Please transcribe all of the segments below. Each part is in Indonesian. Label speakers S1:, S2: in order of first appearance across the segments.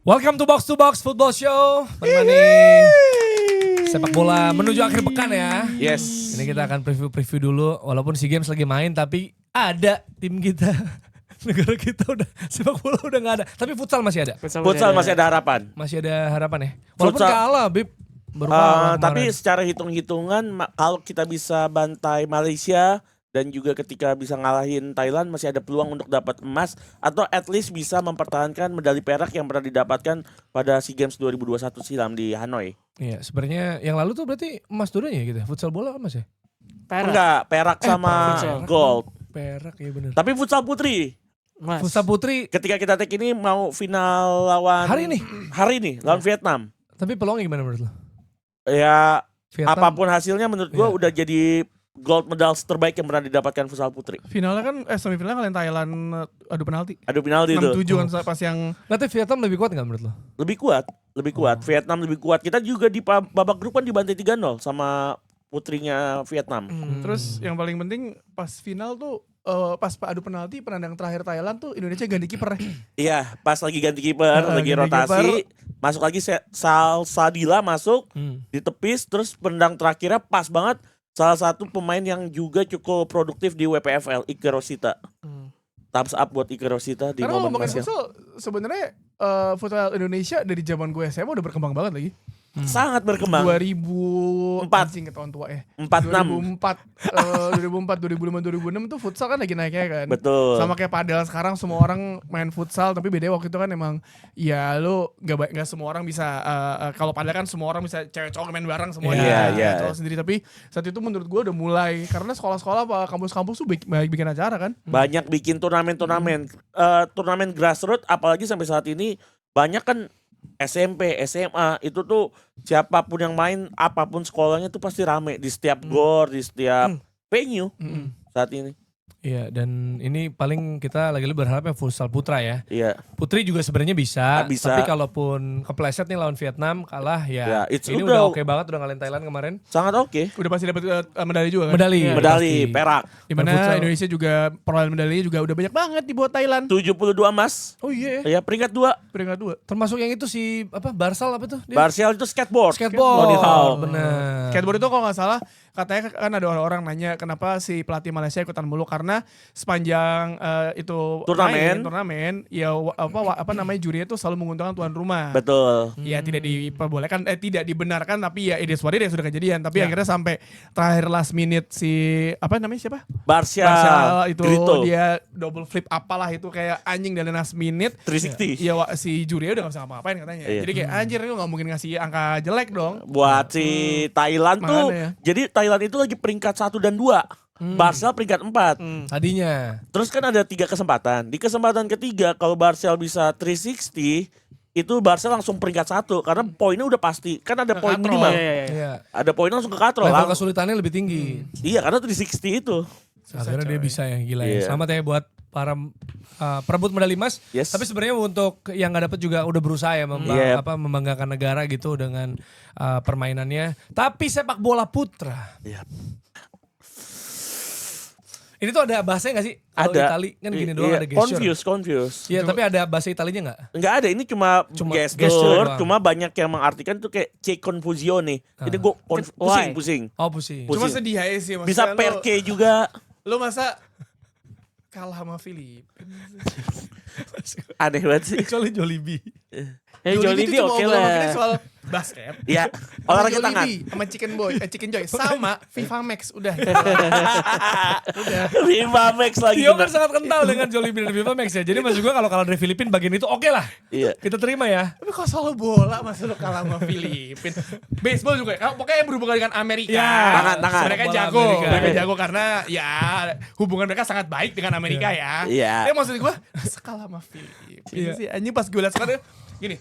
S1: Welcome to Box Football Show. Menemani sepak bola menuju akhir pekan ya.
S2: Yes.
S1: Ini kita akan preview dulu. Walaupun SEA Games lagi main, tapi ada tim kita. Negara kita udah sepak bola udah gak ada. Tapi futsal masih ada.
S2: Futsal masih ada harapan.
S1: Masih ada harapan ya. Walaupun
S2: Futsal,
S1: kalah, Bib. Baru kalah
S2: tapi
S1: kemarin.
S2: secara hitung-hitungan kalau kita bisa bantai Malaysia dan juga ketika bisa ngalahin Thailand masih ada peluang untuk dapat emas atau at least bisa mempertahankan medali perak yang pernah didapatkan pada SEA Games 2021 silam di Hanoi.
S1: Iya, sebenarnya yang lalu tuh berarti emas dulunya gitu ya. Futsal bola kan Mas ya?
S2: Enggak, perak sama
S1: perak.
S2: gold.
S1: Perak ya bener.
S2: Tapi futsal putri,
S3: Mas.
S1: Futsal putri
S2: ketika kita take ini mau final lawan
S1: hari ini.
S2: lawan Vietnam.
S1: Tapi peluangnya gimana menurut lo?
S2: Ya
S1: Vietnam,
S2: apapun hasilnya menurut gua
S1: Iya.
S2: udah jadi gold medal terbaik yang pernah didapatkan futsal putri.
S4: Finalnya kan semifinalnya kalian Thailand adu penalti.
S2: Adu penalti itu.
S4: 6-7 kan pas yang
S1: nanti Vietnam lebih kuat gak menurut lo?
S2: Lebih kuat. Vietnam lebih kuat. Kita juga di babak grup kan dibantai 3-0 sama putrinya Vietnam.
S4: terus yang paling penting pas final tuh pas adu penalti penandang terakhir Thailand tuh Indonesia ganti kiper.
S2: Iya, pas lagi ganti kiper, lagi
S4: ganti
S2: rotasi,
S4: kiper.
S2: masuk lagi Sadila masuk,
S1: Hmm.
S2: ditepis, terus pendang terakhirnya pas banget salah satu pemain yang juga cukup produktif di WPFL, Iker Rosita. Thumbs up buat Iker Rosita di
S4: Karena
S2: momen
S4: ngomongin
S2: krusial.
S4: futsal sebenarnya futsal Indonesia dari zaman gue SMA udah berkembang banget lagi.
S2: Sangat berkembang.
S4: 2004 anjing ketahuan tua ya.
S2: 46.
S4: 2004, 2005, 2006 tuh futsal kan lagi naiknya kan.
S2: Betul.
S4: Sama kayak padel sekarang semua orang main futsal tapi beda waktu itu kan emang ya lu nggak semua orang bisa kalau padel kan semua orang bisa cewek cowok main bareng semuanya.
S2: Iya, iya.
S4: Cowok sendiri tapi saat itu menurut gue udah mulai karena sekolah-sekolah apa kampus-kampus tuh bikin acara kan.
S2: Banyak bikin turnamen-turnamen. Turnamen grassroots apalagi sampai saat ini banyak kan SMP, SMA itu tuh siapapun yang main apapun sekolahnya tuh pasti rame di setiap gor, di setiap venue saat ini.
S1: Iya, dan ini paling kita lagi berharapnya futsal putra ya.
S2: Iya.
S1: Putri juga sebenarnya bisa,
S2: Bisa.
S1: tapi kalaupun kepleset nih lawan Vietnam kalah
S2: Ya,
S1: ya.
S2: it's
S1: Ini
S2: udah-
S1: udah oke banget udah ngalahin Thailand kemarin.
S2: Sangat oke.
S4: Udah pasti dapat medali juga kan.
S1: Medali.
S2: Medali
S1: pasti.
S2: perak
S4: Dimana
S1: Dan futsal.
S4: Indonesia juga perolehan medalinya juga udah banyak banget dibuat Thailand.
S2: 72 emas.
S1: Oh iya.
S2: Ya peringkat 2.
S4: Peringkat 2.
S1: Termasuk yang itu si apa Barsal apa tuh? Dia?
S2: Barsial itu skateboard.
S1: Skateboard.
S2: Tony Hawk.
S1: Bener.
S4: Skateboard itu kalau nggak salah katanya kan ada orang nanya kenapa si pelatih Malaysia ikutan mulu karena sepanjang itu turnamen ya apa namanya jurinya itu selalu menguntungkan tuan rumah.
S2: Betul.
S4: Ya tidak diperbolehkan tidak dibenarkan tapi ya it is what it is, sudah kejadian tapi
S1: Ya.
S4: akhirnya sampai terakhir last minute si apa namanya siapa?
S2: Barsial
S4: Martial itu
S2: Grito.
S4: dia double flip apalah itu kayak anjing dan last minute
S2: 360.
S4: ya si jurinya udah gak bisa ngapa-ngapain katanya.
S2: Iya.
S4: Jadi kayak anjir lu gak mungkin ngasih angka jelek dong.
S2: Buat si Thailand tuh.
S4: Makanya.
S2: Jadi Thailand itu lagi peringkat 1 dan 2. Barsial peringkat 4.
S1: Tadinya.
S2: Terus kan ada 3 kesempatan. Di kesempatan ketiga kalau Barsial bisa 360 itu Barsial langsung peringkat 1 karena poinnya udah pasti. Kan ada poin
S4: Katrol.
S2: minimal.
S1: Iya.
S2: Ada poin langsung ke katrol.
S1: Level kesulitannya lebih tinggi.
S2: Iya karena 360 itu.
S1: Akhirnya dia bisa ya, gila
S2: Iya.
S1: ya. Selamat ya buat para perebut medali emas.
S2: Yes.
S1: Tapi sebenarnya untuk yang nggak dapet juga udah berusaha ya
S2: Yep.
S1: membanggakan negara gitu dengan permainannya. Tapi sepak bola putra.
S2: Iya.
S1: Ini tuh ada bahasanya nggak sih? Kalau
S2: Ada.
S1: Itali kan gini doang
S2: Iya,
S1: ada gesture.
S2: confuse.
S1: Iya, tapi ada bahasa Italinya nggak?
S2: Enggak ada, ini cuma
S1: gesture
S2: gesture,
S1: doang.
S2: cuma banyak yang mengartikan tuh kayak C confusione. Jadi gue pusing.
S1: Oh pusing.
S2: Pusing.
S4: Cuma sedih aja sih maksudnya
S2: Bisa
S4: lu-
S2: perke juga.
S4: Lu masa kalah sama Filipina?
S2: Aneh banget sih.
S1: Kecuali Jollibee.
S3: Jollibee oke lah.
S4: soal basket.
S2: Ya, olahraga
S4: Sama
S2: tangan.
S4: Jollibee, sama Chicken Joy sama FIFA Max udah.
S2: Viva Max lagi.
S1: Tio kan
S2: bener.
S1: sangat kental dengan Jollibee dan FIFA Max ya. Jadi maksud gue kalau kalah dari Filipina bagian itu oke lah.
S2: Iya.
S1: Kita terima ya.
S4: Tapi kalau soal bola masa lu kalah sama Filipina. Baseball juga ya. Pokoknya yang berhubungan dengan Amerika.
S1: Ya,
S2: tangan.
S4: Mereka
S1: Bola
S4: jago.
S1: Amerika.
S4: Mereka jago karena ya hubungan mereka sangat baik dengan Amerika ya.
S2: Iya.
S4: Tapi maksud gue kalah sama Filipina
S1: Iya.
S4: sih. Anjing pas gue liat sekarang gini.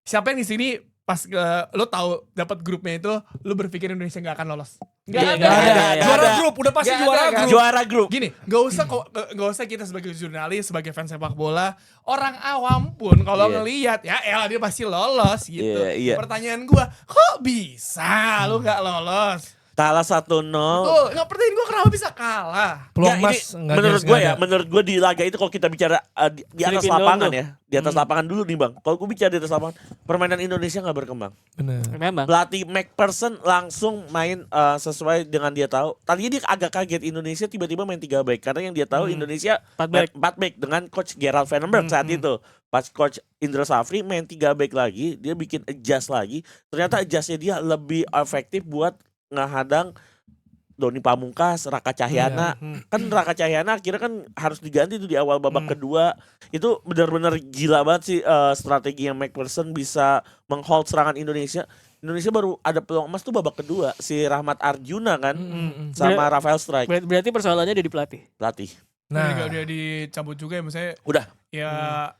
S4: Siapa yang di sini pas lo tahu dapat grupnya itu lo berpikir Indonesia nggak akan lolos?
S2: Iya,
S1: Nggak ada.
S2: nggak
S1: Juara
S2: ada.
S1: grup, udah pasti
S4: Nggak
S1: juara
S4: ada, kan?
S1: grup.
S2: Juara grup.
S4: Gini, nggak usah kita sebagai jurnalis, sebagai fans sepak bola, orang awam pun kalau
S2: Iya.
S4: ngelihat ya elah dia pasti lolos gitu.
S2: Iya, iya.
S4: Pertanyaan gua, kok bisa lu nggak lolos?
S2: Kalah 1-0.
S4: Betul, nggak perhatiin gue kenapa bisa kalah.
S1: Peluang
S2: Nggak,
S1: emas
S2: ini
S1: nggak
S2: menurut
S1: ada.
S2: gue ya, menurut gue di laga itu kalau kita bicara di atas
S3: Filipina
S2: lapangan
S3: doang
S2: ya, di atas lapangan dulu nih bang. Kalau gue bicara di atas lapangan, permainan Indonesia nggak berkembang.
S1: Bener.
S3: Memang.
S2: Pelatih McPherson langsung main sesuai dengan dia tahu. Tadinya dia agak kaget Indonesia tiba-tiba main 3 back karena yang dia tahu Indonesia
S3: 4 back.
S2: 4 back dengan coach Gerald Vandenberg saat itu. Pas coach Indra Safri main 3 back lagi, dia bikin adjust lagi. Ternyata adjustnya dia lebih efektif buat ngehadang Doni Pamungkas, Raka Cahyana. Kan Raka Cahyana akhirnya kan harus diganti tuh di awal babak kedua. Itu benar-benar gila banget sih strategi yang McPherson bisa menghold serangan Indonesia. Indonesia baru ada peluang emas tuh babak kedua. Si Rahmat Arjuna kan sama Rafael Strike
S3: Berarti persoalannya ada di pelatih.
S2: pelatih.
S4: Nah,
S1: Nah,
S4: udah dicabut juga ya maksudnya.
S2: Udah.
S4: Ya,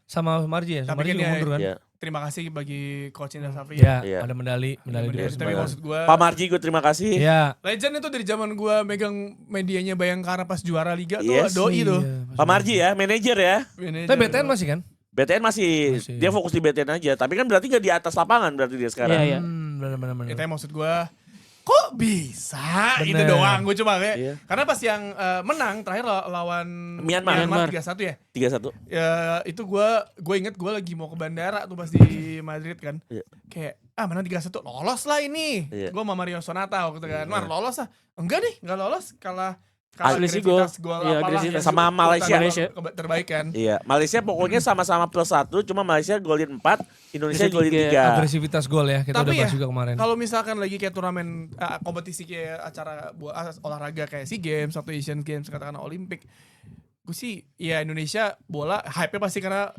S1: sama Marji ya, sama
S4: Tapi
S1: Marji
S4: kan
S1: juga
S4: ya-
S1: mundur kan?
S2: Ya.
S4: terima kasih bagi coach Indra Safri.
S1: Ya,
S2: Iya.
S1: ada medali juga.
S4: Tapi
S2: sebenarnya.
S4: maksud gue,
S2: Pak Marji gue terima kasih.
S1: Iya.
S4: legend itu dari zaman gue megang medianya Bayangkara pas juara liga
S2: Yes.
S4: tuh, doi tuh.
S2: Pak Marji ya, manajer ya.
S1: Tapi BTN masih kan?
S2: BTN masih,
S1: Masih.
S2: dia fokus di BTN aja. Tapi kan berarti gak di atas lapangan berarti dia sekarang.
S3: Iya, iya.
S1: Benar-benar.
S4: Itu yang maksud gue, kok bisa? Itu
S1: Bener.
S4: doang gue cuma kayak.
S2: Iya.
S4: Karena pas yang menang terakhir lawan
S2: Myanmar.
S4: 3-1 ya.
S2: 3-1.
S4: Ya itu gue inget gue lagi mau ke bandara tuh pas di Madrid kan.
S2: Iya.
S4: Kayak menang 3-1 lolos lah ini.
S2: Iya.
S4: Gue sama Mario Sonata waktu itu kan. Mar lolos lah. Enggak nih, enggak lolos, kalah
S3: Selisih gol.
S4: gol
S3: Iya,
S4: apalah
S3: agresivitas.
S4: yang
S2: Sama Malaysia.
S4: terbaik kan.
S2: Iya, Malaysia pokoknya sama-sama +1, cuma Malaysia golin 4, Indonesia golin 3.
S1: Agresivitas gol ya, kita
S4: Tapi
S1: udah bahas
S4: ya,
S1: juga kemarin.
S4: kalau misalkan lagi kayak turnamen kompetisi kayak acara olahraga kayak SEA Games atau Asian Games katakanlah Olimpik, gue sih ya Indonesia bola hype-nya pasti karena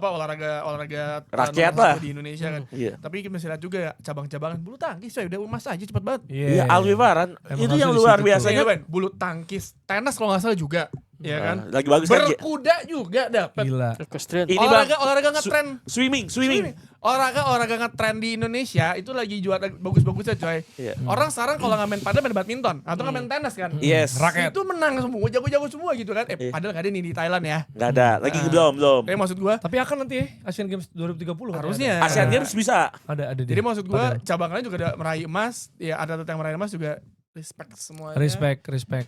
S4: olahraga
S2: Rakyat
S4: nomor
S2: lah.
S4: satu di Indonesia kan.
S2: Iya.
S4: Tapi kita masih lihat juga ya cabang-cabangan bulu tangkis ya udah emas aja cepet banget.
S2: Iya, Alwi Varan
S1: Emang
S2: itu
S1: harus
S2: yang
S1: di
S2: luar
S1: situ tuh.
S2: biasanya.
S4: Iya, Ben, bulu tangkis, tenis kalau nggak salah juga, ya kan.
S2: Lagi bagus kan.
S4: Berkuda juga dapat.
S1: Gila.
S3: Equestrian.
S2: Ini Bang,
S4: Olahraga ngetren.
S2: swimming.
S4: Olahraga ngetren di Indonesia itu lagi juara bagus-bagusnya coy.
S2: Iya.
S4: Orang sekarang kalau nggak main padel main badminton atau nggak main tenis kan.
S2: Yes.
S1: Raket.
S4: Itu menang semua, jago-jago semua gitu kan.
S2: Iya.
S4: Padahal nggak ada nih di Thailand ya.
S2: Enggak ada, lagi belum.
S4: Tapi maksud gua
S1: Tapi akan nanti ya, Asian Games 2030 kan
S4: harusnya.
S2: Asian Games bisa.
S1: ada dia.
S4: Jadi maksud gua
S1: Padahal.
S4: cabang lain juga ada meraih emas, ya ada yang meraih emas juga respect semuanya.
S1: Respect.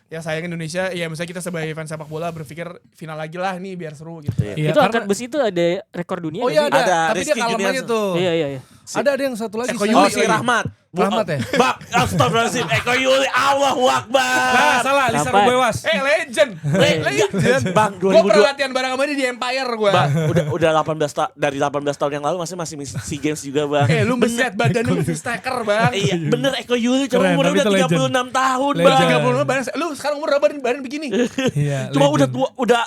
S4: Ya sayang Indonesia, ya misalnya kita sebagai fans sepak bola berpikir final lagi lah nih biar seru gitu.
S2: Iya.
S1: Iya,
S3: Itu
S1: karena-
S3: angkat besi itu ada rekor dunia
S1: Oh
S3: nggak
S1: iya
S3: sih?
S1: ada,
S2: Ada,
S1: tapi dia
S2: Rizky
S1: kalem aja
S2: Junianto.
S1: tuh.
S3: Iya.
S1: Ada yang satu lagi.
S4: Eko
S1: siapa?
S4: Yuli
S2: Oh si
S4: lagi.
S2: Rahmat.
S1: Rahmat ya?
S2: Bak, astagfirullahaladzim. Eko Yuli, Allahu Akbar.
S1: Nah, salah, Lisa
S3: Sampai.
S1: Rubewas.
S4: Legend. Legend.
S2: Bang,
S4: Gua
S2: 2002.
S4: pernah latihan bareng sama dia di Empire gua.
S2: Bang, udah 18 tahun yang lalu masih SEA Games juga, Bang.
S4: Lu mesti lihat badannya mesti stacker, Bang.
S2: Iya, bener Eko Yuli cuma
S1: Keren,
S2: umurnya
S1: tapi
S2: udah
S1: itu legend.
S2: 36 tahun,
S1: Legend.
S2: Bang.
S4: 35 badan. Lu sekarang umur berapa badan begini?
S1: Iya,
S2: Cuma udah
S1: legend.
S2: tua, udah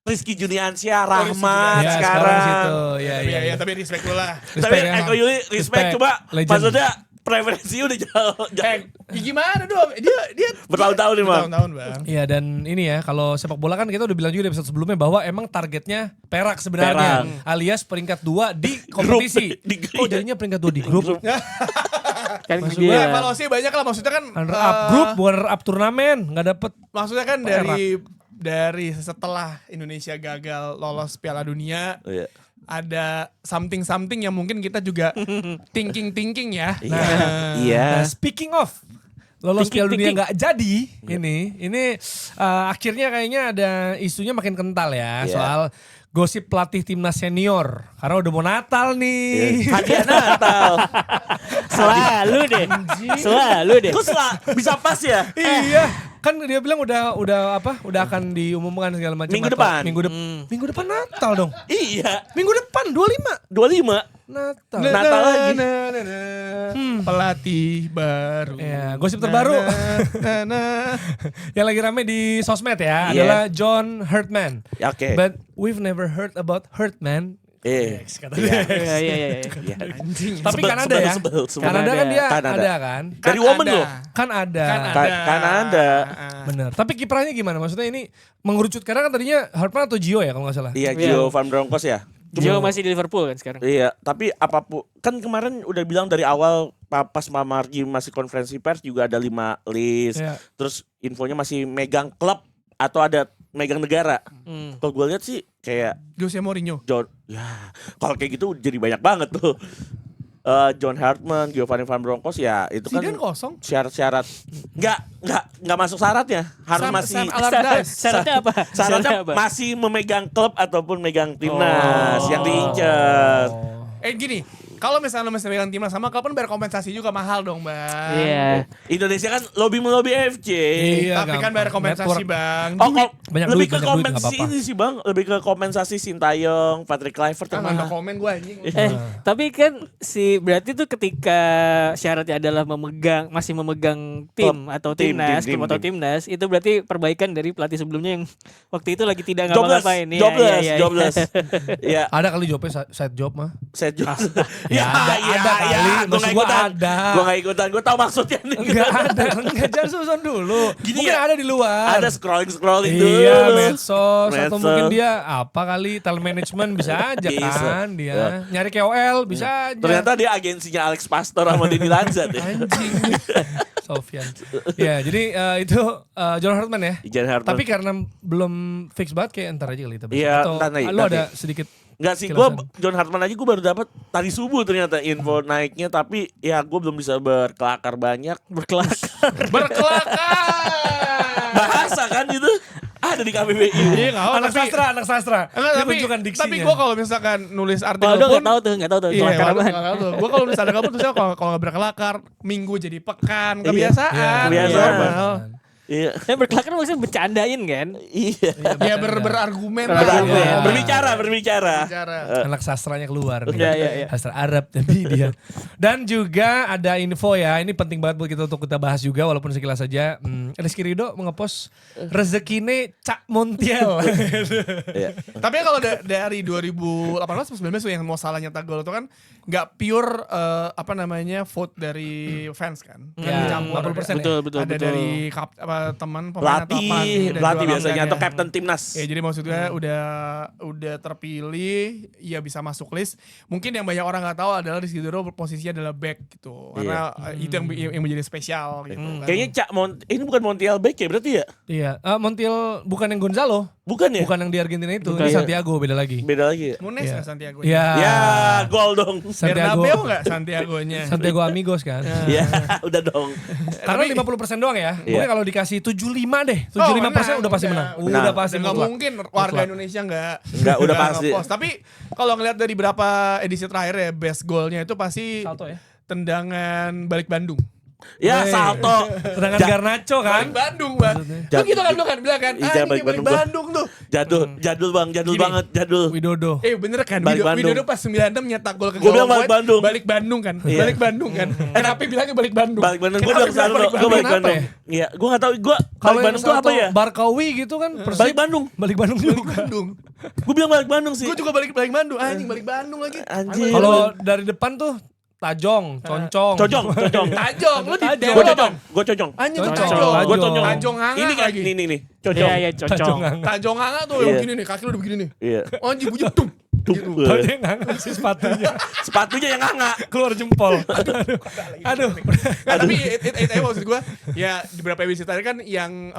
S2: Rizky Juniansyah, Rahmat
S1: Ya,
S2: sekarang.
S1: situ.
S4: Iya, tapi respect lu lah.
S2: Tapi
S1: Respect ya,
S2: Eko Yuli respect,
S1: Respect.
S2: coba
S1: Legend.
S2: maksudnya preferensinya udah jauh.
S4: Ya gimana dong? Dia
S2: Bertahun-tahun nih, Bang.
S4: Bertahun-tahun, Bang.
S1: Iya, dan ini ya, kalau sepak bola kan kita udah bilang juga di episode sebelumnya bahwa emang targetnya perak sebenarnya, alias peringkat 2 di kompetisi.
S2: Di
S1: Oh,
S2: grup.
S1: jadinya peringkat 2 di grup.
S3: Kan
S1: Maksud
S3: dia
S1: gua
S4: Evaluasi banyak lah maksudnya kan.
S1: Runner up grup, bukan runner up turnamen, nggak dapet.
S4: Maksudnya kan dari setelah Indonesia gagal lolos Piala Dunia,
S2: Iya.
S4: ada something yang mungkin kita juga thinking ya.
S2: Iya.
S1: Nah, speaking of lolos Piala Dunia nggak jadi, ini akhirnya kayaknya ada isunya makin kental ya
S2: Iya.
S1: soal gosip pelatih timnas senior karena udah mau Natal nih.
S2: Hadiah Natal.
S3: Selalu deh.
S2: Kok bisa pas ya?
S1: Iya, kan dia bilang udah akan diumumkan segala macam.
S2: Minggu
S1: atau
S2: depan.
S1: Minggu depan Natal dong.
S2: Iya.
S1: Minggu depan 25
S2: 25.
S1: Natal.
S2: Natal lagi.
S4: Pelatih baru.
S1: Ya, gosip terbaru yang lagi rame di sosmed ya
S2: Iya.
S1: adalah John Hurtman.
S2: Ya, oke.
S1: But we've never heard about Hurtman.
S2: Iya.
S3: Iya.
S2: Iya.
S1: Tapi
S2: Sebel,
S1: Kanada ya.
S2: sebel.
S1: Kanada kan dia
S2: Kanada.
S1: ada kan.
S2: Dari woman loh.
S1: Kan ada.
S2: Kan ada.
S1: Bener. Tapi kiprahnya gimana? Maksudnya ini mengerucut karena kan tadinya Hurtman atau Gio ya kalau nggak salah.
S2: Iya, Gio Van Bronckhorst ya.
S3: Gio masih di Liverpool kan sekarang.
S2: Iya, tapi apapun kan kemarin udah bilang dari awal pas Marji masih konferensi pers juga ada 5 list.
S1: Iya.
S2: Terus infonya masih megang klub atau ada megang negara. Kalau gue lihat sih kayak
S4: Jose Mourinho.
S2: John, ya kalau kayak gitu jadi banyak banget tuh. John Hartman, Giovanni Van Bronckhorst ya itu kan
S4: Zidane kosong.
S2: syarat-syarat nggak masuk syaratnya harus masih
S4: Sam Allardyce.
S3: Syaratnya apa?
S2: syaratnya
S3: apa?
S2: masih memegang klub ataupun megang timnas yang diincar.
S4: Gini, kalau misalnya masih megang timnas sama klub kan bayar kompensasi juga mahal dong, Bang.
S3: Iya.
S2: Indonesia kan lobby FC.
S1: Iya,
S4: Tapi kan
S1: gampang.
S4: bayar kompensasi,
S1: Network.
S4: Bang.
S2: Oh,
S1: Banyak
S2: lebih
S1: duit,
S2: ke
S1: banyak duit,
S2: kompensasi
S1: nggak apa-apa.
S2: ini sih bang, lebih ke kompensasi Sintayong, Patrick Kluivert yang
S4: Jangan ada
S2: mana?
S4: komen gue anjing.
S3: Tapi kan berarti tuh ketika syaratnya adalah masih memegang tim atau timnas, klub atau timnas, itu berarti perbaikan dari pelatih sebelumnya yang waktu itu lagi tidak ngapa-ngapain.
S2: Jobless. Ya,
S1: Ada kali jobnya side job mah.
S2: saya juga.
S1: Ya, ada kali.
S2: Gue
S1: Maksud
S2: gak
S1: gua
S2: ikutan.
S1: ada.
S2: Gue gak ikutan. Gue tahu maksudnya nih.
S1: Enggak ada, enggak jangan susun dulu.
S2: Gini
S1: Mungkin
S2: ya,
S1: ada di luar.
S2: Ada scrolling dulu.
S1: Iya, medsos atau
S2: Medsos.
S1: mungkin dia apa kali telemanagement bisa aja
S2: Bisa.
S1: kan dia.
S2: Ya.
S1: Nyari KOL bisa aja.
S2: Ternyata dia agensinya Alex Pastor sama Denny Lanzat ya.
S1: anjing. Sofian. Ya, jadi itu John Hartman ya.
S2: John Hartman.
S1: Tapi karena belum fix banget kayak entar aja kali kita bahas.
S2: Iya,
S1: Atau
S2: entar nanti,
S1: lu
S2: nanti.
S1: ada sedikit
S2: Enggak sih, gue
S1: Kilasan.
S2: John Hartman aja gue baru dapat tadi subuh ternyata info naiknya, tapi ya gue belum bisa berkelakar banyak.
S3: Berkelakar.
S4: Berkelakar.
S2: Bahasa kan itu ada di KBBI.
S4: Iya, nggak apa,
S1: anak
S4: tapi-
S1: sastra.
S4: Enggak,
S1: Dia
S4: tapi
S1: tunjukkan diksinya.
S4: tapi gue kalau misalkan nulis artikel
S3: Waduh
S4: pun
S3: nggak tahu tuh.
S4: Iya,
S3: Kelakar
S4: waduh,
S3: apaan.
S4: nggak tahu tuh. Gue kalau nulis artikel pun tulisnya kalau nggak berkelakar, minggu jadi pekan, kebiasaan.
S1: Iya,
S2: kebiasaan.
S4: Iya.
S2: Iya.
S3: Berkelakar maksudnya bercandain kan?
S2: Iya.
S4: Ya berargumen
S3: Berargumen.
S4: lah.
S2: Berbicara.
S4: Bicara.
S1: Anak sastranya keluar nih.
S3: Iya.
S1: Sastra Arab tapi dia. Dan juga ada info ya, ini penting banget buat kita untuk kita bahas juga walaupun sekilas saja. Rizky Ridho mengepost rezekine Cak Montiel.
S2: Iya.
S4: Tapi kalau dari 2018 atau 19 tuh yang mau salah nyetak gol itu kan nggak pure vote dari fans kan.
S1: Ya,
S4: Campur.
S1: 50%
S3: Betul.
S4: Ada dari teman pemain atau apa, dan
S2: Pelatih
S4: juga
S2: biasanya
S4: kapten
S2: atau
S4: ya.
S2: kapten timnas.
S4: Ya jadi maksudnya udah terpilih, ya bisa masuk list. Mungkin yang banyak orang nggak tahu adalah Rizky Ridho posisinya adalah back gitu, karena itu yang menjadi spesial gitu. Kan.
S2: Kayaknya ini bukan Montiel Beck ya berarti ya?
S1: Iya, Montiel bukan yang Gonzalo,
S2: Bukan ya?
S1: bukan yang di Argentina itu,
S3: Bukan.
S1: ini Santiago beda lagi.
S2: Beda lagi ya?
S4: Nunes
S1: Iya.
S4: nggak Santiago?
S1: Iya.
S2: Ya, gol dong.
S1: Santiago.
S4: Bernabeu nggak Santiagonya?
S1: Santiago Amigos kan.
S2: Ya, udah dong.
S1: Karena 50% doang ya.
S2: Iya.
S1: Mungkin kalau dikasih 75 deh. 75% udah pasti menang.
S2: Menang.
S1: Udah pasti
S4: Nggak
S1: mutlak.
S4: mungkin warga Indonesia nggak
S2: Udah pasti.
S4: nge-post. Tapi kalau ngeliat dari berapa edisi terakhir ya, best goalnya itu pasti
S1: Salto ya.
S4: tendangan balik Bandung.
S2: Ya,
S1: Wey.
S2: salto.
S1: Tendangan Garnacho kan.
S4: Balik Bandung, Bang.
S2: Ja-
S4: Lu gitu kan, lu kan bilang kan,
S2: Iya,
S4: ini
S2: balik
S4: balik
S2: Bandung,
S4: Bandung tuh.
S2: Jadul bang, jadul
S4: Gini.
S2: banget, jadul.
S1: Widodo.
S4: Bener kan,
S2: Balik Bandung.
S4: Widodo pas 96 nyetak gol ke
S2: Gua bilang
S4: gawang
S2: balik
S4: Kuwait,
S2: Bandung.
S4: Balik Bandung kan,
S2: Iya.
S4: balik Bandung kan. Kenapa bilangnya balik Bandung?
S2: Balik Bandung, gue
S4: Kenapa
S2: bilang selalu,
S4: bilang
S2: gue balik
S1: Bandung
S2: Bandung.
S1: apa
S2: Iya, gue gak tahu, gue
S1: Kalau
S2: balik
S1: yang
S2: Bandung tuh apa
S1: Salto
S2: ya?
S1: Barkawi gitu kan. Persib.
S2: Balik Bandung.
S1: Balik Bandung
S4: Balik
S1: juga.
S4: Bandung.
S2: Gue bilang balik Bandung sih.
S4: Gue juga balik Bandung, anjing balik Bandung lagi.
S2: Anjing.
S1: Kalau dari depan tuh Tajong, Concong.
S2: Cojong.
S4: Tajong, lu di
S1: Tajong.
S2: Gue
S4: Dewa,
S2: cojong,
S4: Bang.
S2: gue cojong.
S4: Anjing
S1: Cocong.
S4: Tajong.
S2: Gue cojong.
S4: Tajong hangat
S2: Ini kan,
S4: lagi.
S2: nih, cojong.
S3: Iya, cocok.
S1: Tajong nggak.
S4: Tajong hangat tuh
S2: Iya.
S4: yang begini nih, kaki lu udah begini nih.
S2: Iya.
S4: Anjing gue jedung.
S1: Tahu dia nggak ngasih sepatunya.
S2: Sepatunya yang nganga.
S1: Keluar jempol. Aduh.
S4: Nah, tapi itu maksud gue ya di beberapa episode tadi kan yang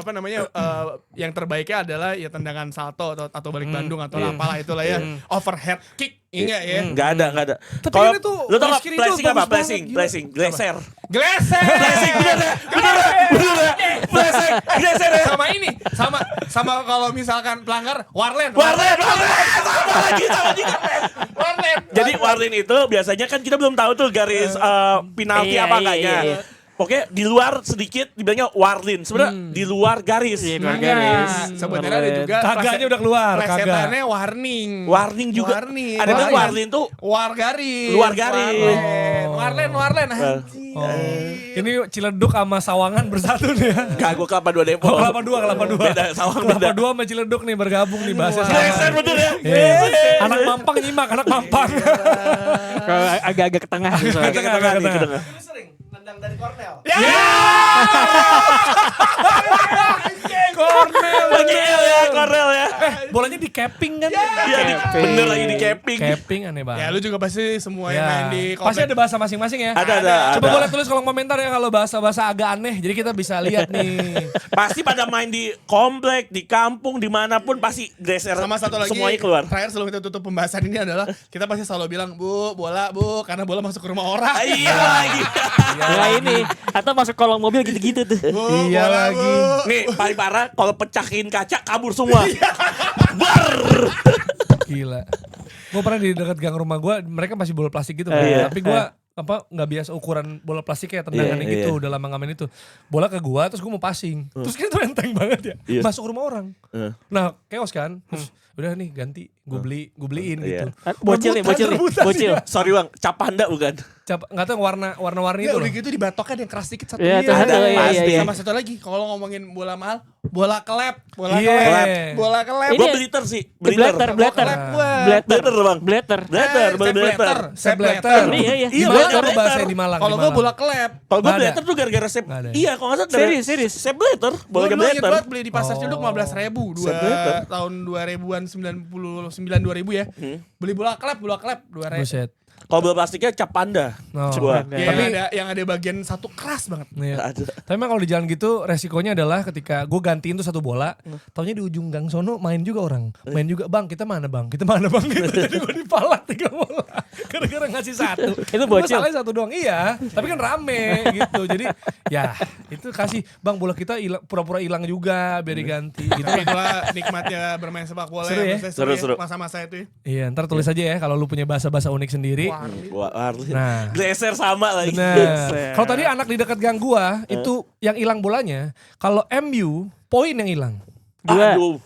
S4: yang terbaiknya adalah ya tendangan salto atau balik Bandung atau apalah itulah ya, overhead kick. Ingat ya.
S2: Enggak ada.
S1: Tapi
S2: Kalau
S1: ini tuh
S2: lu tau gak
S1: Rizky Ridho
S2: flashing apa?
S1: bagus banget, gila.
S2: Flashing, geser.
S4: Gleser.
S2: Flashing, bener ya? Flashing, geser ya?
S4: Sama ini, sama kalau misalkan pelanggar Warlen.
S2: Warlen, sama lagi.
S4: Warlen.
S2: Jadi Warlen itu biasanya kan kita belum tahu tuh garis penalti
S3: Iya,
S2: apa
S3: iya,
S2: enggaknya.
S3: iya.
S2: Oke, di luar sedikit dibilangnya Warlin. Sebenarnya di luar garis.
S3: Iya,
S4: Nah,
S3: garis.
S4: sebenarnya ada juga
S1: Kagaknya udah keluar, kagak.
S4: plesetannya warning.
S2: Warning juga.
S4: Warning.
S2: Ada yang Warlin tuh
S4: War garis.
S2: Luar garis.
S4: Warlen. Anjing.
S1: Oh. Ini Ciledug sama Sawangan bersatu nih ya.
S2: Gak, gue Kelapa 2 Depok.
S1: Oh, Kelapa 2.
S2: Beda, Sawang
S1: Kelapa
S2: beda.
S1: 2 sama Ciledug nih bergabung nih bahasa
S2: Geser betul ya?
S1: Iya. Anak Mampang nyimak, anak Mampang.
S3: Kalau agak-agak ke tengah gitu.
S1: Ke tengah.
S2: Ke
S5: Sering nendang dari Cornell.
S1: Cornel.
S2: Pakai L ya, Farel ya.
S1: Bolanya di capping kan?
S2: Iya, bener lagi di capping.
S1: Capping aneh banget.
S4: Ya lu juga pasti semua yang
S1: Ya.
S4: main di
S1: Pasti ada bahasa masing-masing ya.
S2: Ada.
S1: Coba boleh tulis kolom komentar ya kalau bahasa-bahasa agak aneh. Jadi kita bisa lihat nih.
S2: Pasti pada main di komplek, di kampung, dimanapun pasti geser.
S4: sama satu lagi
S2: semuanya keluar.
S4: terakhir sebelum kita tutup pembahasan ini adalah kita pasti selalu bilang bu bola bu karena bola masuk ke rumah orang.
S2: Iya lagi.
S3: Nah ini atau masuk kolong mobil gitu-gitu tuh.
S4: Bu,
S1: Iya
S4: bola,
S1: lagi.
S4: Bu.
S2: Nih paling parah kalau pecahin kaca kabur semua. Bar.
S1: Gila. Gue pernah di dekat gang rumah gue, mereka masih bola plastik gitu.
S2: Iya.
S1: Tapi gue nggak biasa ukuran bola plastik kayak tendangannya
S2: Iya,
S1: gitu.
S2: iya.
S1: Udah lama nggak main itu. Bola ke gue, terus gue mau passing. Terus kita tuh enteng banget ya.
S2: Iya.
S1: Masuk rumah orang.
S2: Heeh.
S1: Nah, chaos kan. Terus udah nih ganti, gue beliin
S2: Iya.
S1: gitu.
S3: Bocil nih, bocil nih,
S1: Rebutan
S3: bocil.
S1: dia.
S2: Sorry bang, capanda bukan?
S1: Nggak tahu warna-warni
S4: Ya
S1: itu
S4: udah
S1: loh.
S4: gitu dibatoknya yang keras dikit satu.
S3: Iya, tuh,
S2: ada,
S3: iya, iya,
S2: pasti.
S3: iya.
S4: Sama satu lagi kalau ngomongin bola mahal, bola kelep, bola
S1: Iya.
S4: kelep, bola kelep.
S3: Ini
S2: Gue bliter sih, bliter.
S3: Blatter,
S4: Bola
S3: blatter.
S4: kelep gua.
S2: Blatter bang.
S3: Blatter.
S2: Blatter, bola blatter.
S1: Sebletter.
S3: Iya, iya.
S1: Di
S2: Iya,
S1: mana
S2: blatter.
S1: lo bahasa di Malang?
S4: Kalau
S1: di
S4: gua
S1: Malang?
S4: bola kelep.
S2: Kalau gue
S1: Nggak ada.
S2: blatter tuh gara-gara
S1: Nggak ada.
S2: Iya, kalau nggak salah gara-gara
S3: Serius.
S2: Sep blatter, bola
S4: Gua dulu inget
S2: blatter.
S4: banget beli di pasar Cilduk 15.000
S2: Sebletter.
S4: tahun 2000-an 99 2000 ya. Beli bola kelep 2.000.
S1: Buset.
S2: Kalau bola plastiknya cap panda.
S1: No.
S2: Gua.
S4: Ya,
S1: Tapi-
S4: yang ada bagian satu keras banget.
S1: Iya.
S2: Ada.
S1: Tapi memang kalau di jalan gitu resikonya adalah ketika gue gantiin tuh satu bola, taunya di ujung gang sono main juga orang. Main juga, "Bang, kita mana Bang? Kita mana Bang?" Gitu. Jadi gue dipalak 3 bola. Gara-gara ngasih satu.
S3: Itu bocil.
S1: Masalahnya satu doang. Iya, tapi kan rame gitu. Jadi ya itu kasih, "Bang, bola kita pura-pura hilang juga biar diganti." Gitu.
S4: Tapi itulah nikmatnya bermain sepak bola
S1: Seru ya?
S4: maksudnya
S2: Seru.
S4: masa-masa itu ya.
S1: Iya, ntar tulis aja ya kalau lu punya bahasa-bahasa unik sendiri.
S4: Wah,
S2: Wah,
S1: Nah.
S2: geser sama lagi.
S1: Nah, kalau tadi anak di dekat gang gua itu yang hilang bolanya, kalau MU poin yang hilang.
S3: Dua.
S2: Aduh.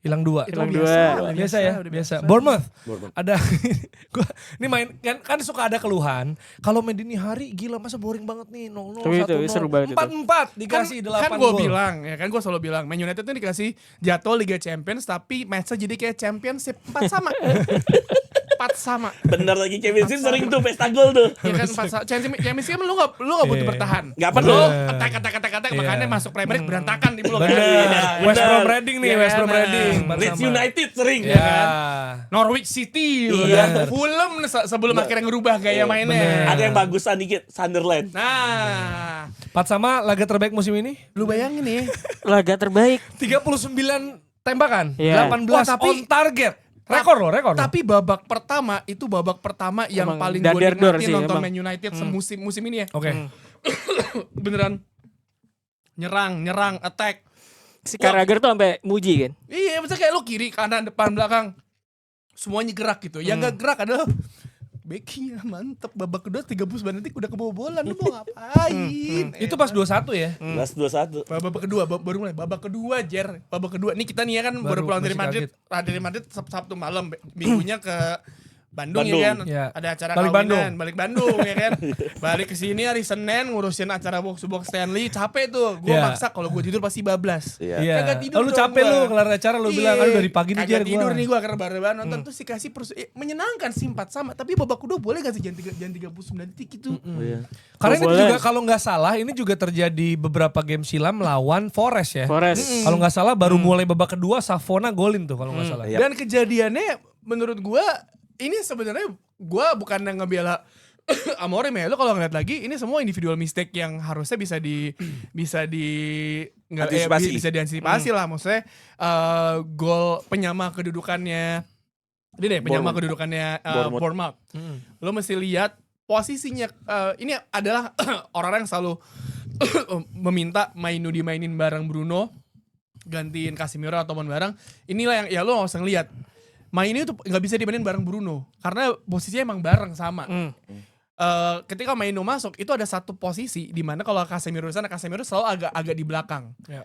S1: Hilang 2.
S3: Hilang
S4: biasa,
S3: dua.
S1: Biasa ya,
S4: udah
S1: biasa. Bournemouth. Ada gua ini main kan suka ada keluhan. Kalau main dini hari gila masa boring banget nih 0-0
S3: Tapi itu
S1: 1-0.
S3: seru banget itu.
S1: 4-4 dikasih 8
S4: kan gue
S1: gol.
S4: bilang ya kan gue selalu bilang Man United tuh dikasih jadwal Liga Champions tapi matchnya jadi kayak Championship 4 sama 4 sama
S2: Bener lagi Championship sering tuh pesta gol tuh.
S4: ya kan 4 sama Championship kan lu gak butuh
S1: Iya.
S4: bertahan
S2: Nggak
S4: lu
S2: perlu.
S4: attack
S1: Iya.
S4: makanya masuk Premier League berantakan di kan
S1: Bener. West Brom Reading nih,
S4: Iya,
S1: West Brom
S4: nah.
S1: Reading.
S2: Leeds
S1: Sama.
S2: United sering.
S1: Ya.
S4: Norwich City
S1: Iya.
S4: Fulham sebelum akhirnya ngerubah gaya mainnya
S1: bener.
S2: Ada yang bagusan dikit, Sunderland.
S4: nah
S1: 4 sama laga terbaik musim ini.
S4: lu bayangin nih
S3: Laga terbaik.
S1: 39 tembakan,
S3: Iya.
S1: 18
S4: Wah, tapi-
S1: on target. Rekor loh.
S4: tapi babak pertama yang
S3: Emang
S4: paling gue
S3: dadar-dor
S4: nikmatin
S3: sih,
S4: nonton
S3: emang.
S4: Man United musim ini ya.
S1: Oke.
S4: Beneran nyerang, attack.
S3: Si Carragher tuh sampai muji kan.
S4: Iya, misalnya kayak lu kiri, kanan, depan, belakang. Semuanya gerak gitu. Yang gak gerak adalah backingnya mantep. Babak kedua 39 detik udah kebobolan. Lu mau ngapain?
S1: Itu pas 21 ya.
S2: Last 21.
S4: Babak kedua baru mulai. Babak kedua Jer. Babak kedua. Nih kita nih ya kan baru
S1: Baru
S4: pulang dari
S1: masih
S4: Madrid. Dari Madrid Sabtu malam. Minggunya ke Bandung,
S2: Bandung.
S4: ya kan.
S1: Ya.
S4: Ada acara
S1: Balik
S4: kawinan. Balik Bandung ya kan. Balik ke sini hari Senin ngurusin acara box Stanley. Capek tuh. Gue
S1: Ya.
S4: maksa kalau gue tidur pasti bablas.
S2: Iya.
S1: Iya.
S4: Kagak tidur
S1: Oh, lu
S4: dong
S1: capek
S4: gua.
S1: lu kelar acara lu bilang aduh dari pagi nih Jer
S4: Kagak tidur
S1: gua.
S4: nih gue karena baru-baru nonton terus dikasih menyenangkan sih 4 sama tapi babak kedua boleh gak sih jangan 39 detik gitu.
S2: Iya.
S1: Karena ini
S3: Boleh.
S1: juga kalau nggak salah ini juga terjadi beberapa game silam lawan Forest ya.
S3: Forest.
S1: Kalau nggak salah baru mulai babak kedua Savona golin tuh kalau nggak salah.
S2: Iya.
S4: Dan kejadiannya menurut gue ini sebenarnya gue bukan yang ngebela Amorim ya. Lu kalau ngeliat lagi ini semua individual mistake yang harusnya bisa
S2: Antisipasi.
S4: bisa diantisipasi lah maksudnya gol penyama kedudukannya ini deh penyama
S2: Bournemouth.
S4: kedudukannya
S2: Bournemouth.
S4: Bournemouth. Lu mesti lihat posisinya ini adalah orang yang selalu meminta Mainu dimainin bareng Bruno gantiin Casemiro atau bareng. Inilah yang ya lu nggak usah ngeliat. Mainnya tuh nggak bisa dimainin bareng Bruno karena posisinya emang bareng sama. Ketika Mainu masuk itu ada satu posisi di mana kalau Casemiro di sana Casemiro selalu agak di belakang.
S1: Ya.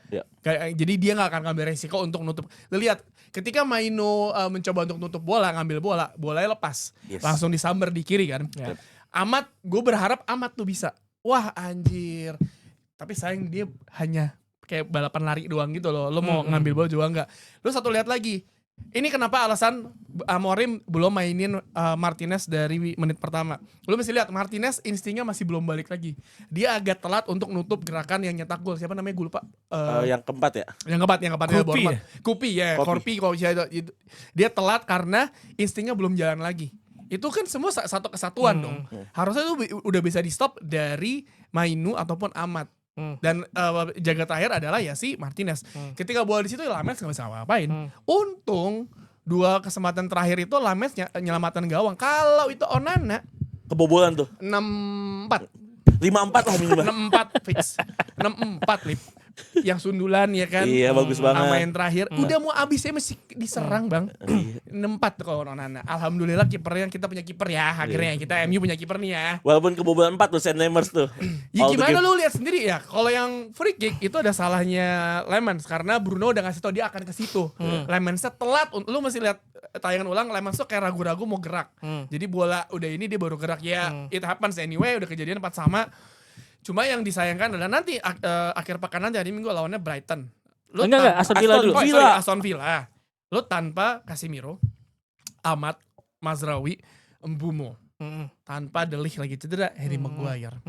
S4: Jadi dia nggak akan ngambil resiko untuk nutup. Lu lihat ketika Mainu mencoba untuk nutup bola, ngambil bolanya lepas,
S2: Yes.
S4: langsung disamber di kiri kan.
S1: Ya.
S4: Amat, gue berharap Amat tuh bisa. Wah anjir. Tapi sayang dia hanya kayak balapan lari doang gitu loh. Lo mau ngambil bola juga enggak. Lo satu lihat lagi. Ini kenapa alasan Amorim belum mainin Martinez dari menit pertama. Lu mesti lihat Martinez instingnya masih belum balik lagi. Dia agak telat untuk nutup gerakan yang nyetak gol. Siapa namanya gue lupa.
S2: Yang keempat ya.
S4: Yang keempat
S1: Kupi ya?
S4: Kupi ya, Korpi kalau itu. Dia telat karena instingnya belum jalan lagi. Itu kan semua satu kesatuan dong. Harusnya itu udah bisa di stop dari Mainu ataupun Amat. Dan jaga terakhir adalah ya si Martinez. Ketika bola di situ ya Lames nggak bisa ngapain. Untung 2 kesempatan terakhir itu Lames nyelamatan gawang. Kalau itu Onana
S2: Kebobolan tuh.
S4: 6-4
S2: 5-4 lah minimal.
S4: 6-4 fix. 6-4 Lip. Yang sundulan ya kan.
S2: Iya bagus banget.
S4: Sama yang terakhir udah mau abisnya masih diserang bang. 6-4 tuh kalau Onana. Alhamdulillah kipernya kita punya kiper ya. Akhirnya kita MU punya kiper nih ya.
S2: Walaupun kebobolan 4 tuh Saint Lemers tuh.
S4: Ya
S2: All the
S4: gimana
S2: game.
S4: lu lihat sendiri ya. Kalau yang free kick itu ada salahnya Lemans karena Bruno udah ngasih tau dia akan ke situ. Lemansnya telat. Lu masih lihat tayangan ulang Lemans tuh kayak ragu-ragu mau gerak. Jadi bola udah ini dia baru gerak ya. It happens anyway, udah kejadian 4-4. Cuma yang disayangkan adalah nanti akhir pekan nanti hari Minggu lawannya Brighton.
S3: Enggak, Aston Villa dulu.
S4: Aston Villa. Lu tanpa Casemiro, Amat, Mazraoui, Mbumo. Tanpa De Ligt lagi cedera, Harry Maguire.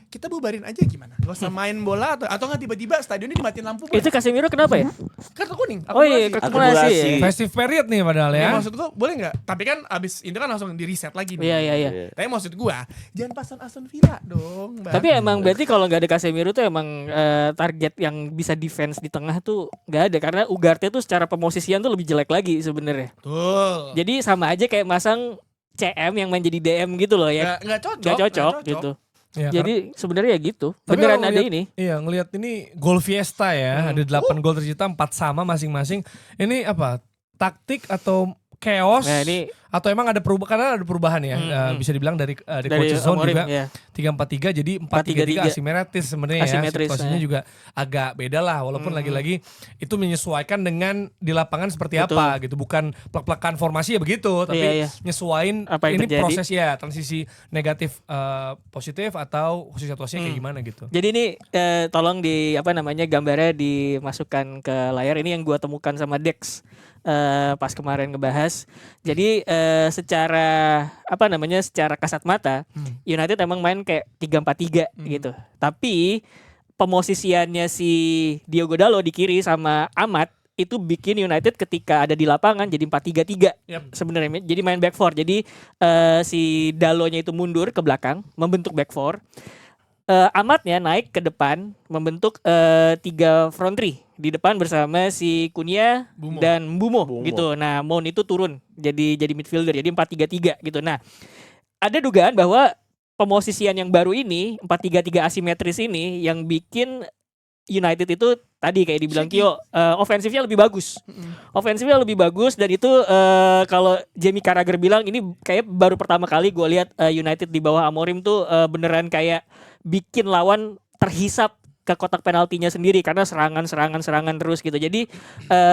S4: Kita bubarin aja gimana? Gak usah main bola atau nggak tiba-tiba stadion ini dimatiin lampu.
S3: Itu Casemiro kenapa ya?
S4: Kartu kuning.
S3: Oh iya,
S2: Akumulasi.
S3: akumulasi.
S1: Festive period nih padahal
S4: Ya,
S1: ya.
S4: maksud gua boleh nggak? Tapi kan abis ini kan langsung di reset lagi nih.
S3: Iya.
S4: Tapi maksud gua jangan pasang Aston Villa dong. Bang.
S3: Tapi emang berarti kalau nggak ada Casemiro tuh emang target yang bisa defense di tengah tuh nggak ada karena Ugarte tuh secara pemosisian tuh lebih jelek lagi sebenarnya.
S4: Betul.
S3: Jadi sama aja kayak masang CM yang main jadi DM gitu loh ya.
S4: Nggak cocok.
S3: Nggak cocok gitu.
S1: Iya,
S3: Jadi sebenarnya ya gitu.
S1: Tapi
S3: Beneran
S1: kalau
S3: ada
S1: ngeliat-
S3: ini.
S1: Iya ngelihat ini gol Fiesta ya, ada 8 gol tercipta, 4 sama masing-masing. Ini apa? Taktik atau chaos?
S3: Nah, ini
S1: Atau emang ada perubahan? Karena ada perubahan ya, bisa dibilang dari coach zone
S3: Amorim,
S1: juga
S3: ya.
S1: 3-4-3 jadi 4-3-3 asimetris sebenarnya ya.
S3: Asimetris,
S1: Situasinya juga agak beda lah, walaupun lagi-lagi itu menyesuaikan dengan di lapangan seperti apa gitu, bukan plek-plekan formasi ya begitu, tapi
S3: Iya.
S1: nyesuain
S3: Apa yang
S1: ini
S3: terjadi.
S1: proses ya transisi negatif positif atau situasinya kayak gimana gitu.
S3: Jadi ini tolong gambarnya dimasukkan ke layar. Ini yang gua temukan sama Dex pas kemarin ngebahas. Jadi secara secara kasat mata United emang main kayak 3-4-3 gitu. Tapi pemosisiannya si Diogo Dalot di kiri sama Amat itu bikin United ketika ada di lapangan jadi 4-3-3 sebenarnya. Jadi main back four. Jadi si Dalotnya itu mundur ke belakang membentuk back four. Amatnya naik ke depan membentuk 3 front three di depan bersama si Cunha
S4: Mbumo.
S3: dan Mbumo
S2: Mbumo.
S3: gitu. Nah, Mount itu turun jadi midfielder jadi 4-3-3 gitu. Nah, ada dugaan bahwa pemosisian yang baru ini 4-3-3 asimetris ini yang bikin United itu tadi kayak dibilang Kyo ofensifnya lebih bagus. Ofensifnya lebih bagus dan itu kalau Jamie Carragher bilang ini kayak baru pertama kali gue lihat United di bawah Amorim tuh beneran kayak bikin lawan terhisap ke kotak penaltinya sendiri karena serangan terus gitu. Jadi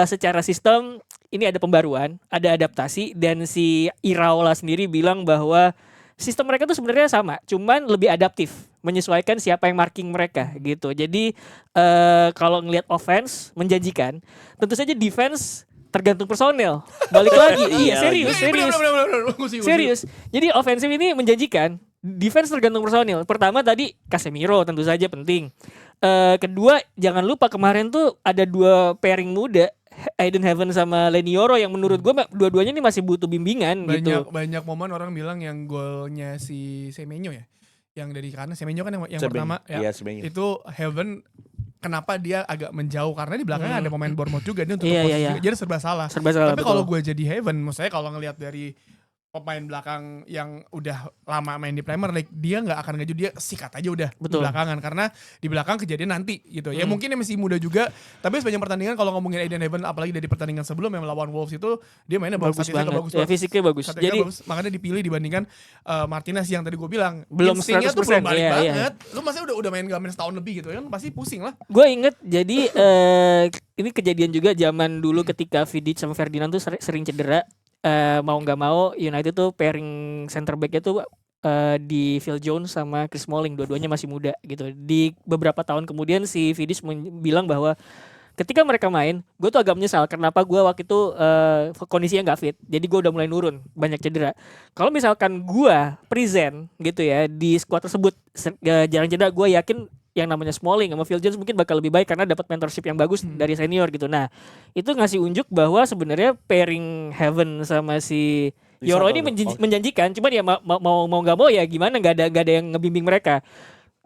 S3: secara sistem ini ada pembaruan, ada adaptasi dan si Iraola sendiri bilang bahwa sistem mereka tuh sebenarnya sama, cuman lebih adaptif, menyesuaikan siapa yang marking mereka gitu. Jadi kalau ngelihat offense menjanjikan, tentu saja defense tergantung personel. Balik lagi, iya serius. Serius. Jadi ofensif ini menjanjikan, defense tergantung personil. Pertama tadi Casemiro tentu saja penting. Kedua jangan lupa kemarin tuh ada 2 pairing muda, Aiden Heaven sama Lenioro yang menurut gue dua-duanya ini masih butuh bimbingan gitu.
S4: Banyak momen orang bilang yang golnya si Semenyo ya. Yang dari kanan Semenyo kan yang
S2: Semenyo.
S4: pertama ya.
S2: Iya, Semenyo.
S4: Itu Heaven kenapa dia agak menjauh karena di belakangnya ada pemain Bournemouth juga dia untuk
S3: Iya,
S4: posisi
S3: iya.
S4: juga. Jadi serba salah. Tapi
S3: Betul.
S4: kalau gue jadi Heaven, maksudnya kalau ngelihat dari pemain belakang yang udah lama main di Premier League, dia nggak akan ngaju, dia sikat aja udah
S3: Betul.
S4: di belakangan karena di belakang kejadian nanti gitu. Ya mungkin dia masih muda juga, tapi sepanjang pertandingan kalau ngomongin Aiden Heaven apalagi dari pertandingan sebelum yang melawan Wolves itu dia mainnya
S3: bagus
S4: statistiknya
S3: banget. Ya, fisiknya bagus.
S4: Statistiknya
S3: Jadi
S4: bagus. Makanya dipilih dibandingkan Martinez yang tadi gue bilang
S3: Belum
S4: instingnya tuh
S3: 100%,
S4: belum balik
S3: iya, iya.
S4: banget. Lu masih udah main gamen setahun lebih gitu kan pasti pusing lah.
S3: gue inget jadi ini kejadian juga zaman dulu ketika Vidic sama Ferdinand tuh sering cedera. Mau nggak mau United tuh pairing center back-nya tuh di Phil Jones sama Chris Smalling, dua-duanya masih muda gitu. Di beberapa tahun kemudian si Vidic bilang bahwa ketika mereka main, gue tuh agak menyesal kenapa gue waktu itu kondisinya nggak fit. Jadi gue udah mulai nurun, banyak cedera. Kalau misalkan gue present gitu ya di squad tersebut jarang cedera, gue yakin yang namanya Smalling sama Phil Jones mungkin bakal lebih baik karena dapat mentorship yang bagus dari senior gitu. Nah, itu ngasih unjuk bahwa sebenarnya pairing Heaven sama si Yoro ini menjanjikan. Cuman ya mau nggak mau ya gimana, nggak ada yang ngebimbing mereka.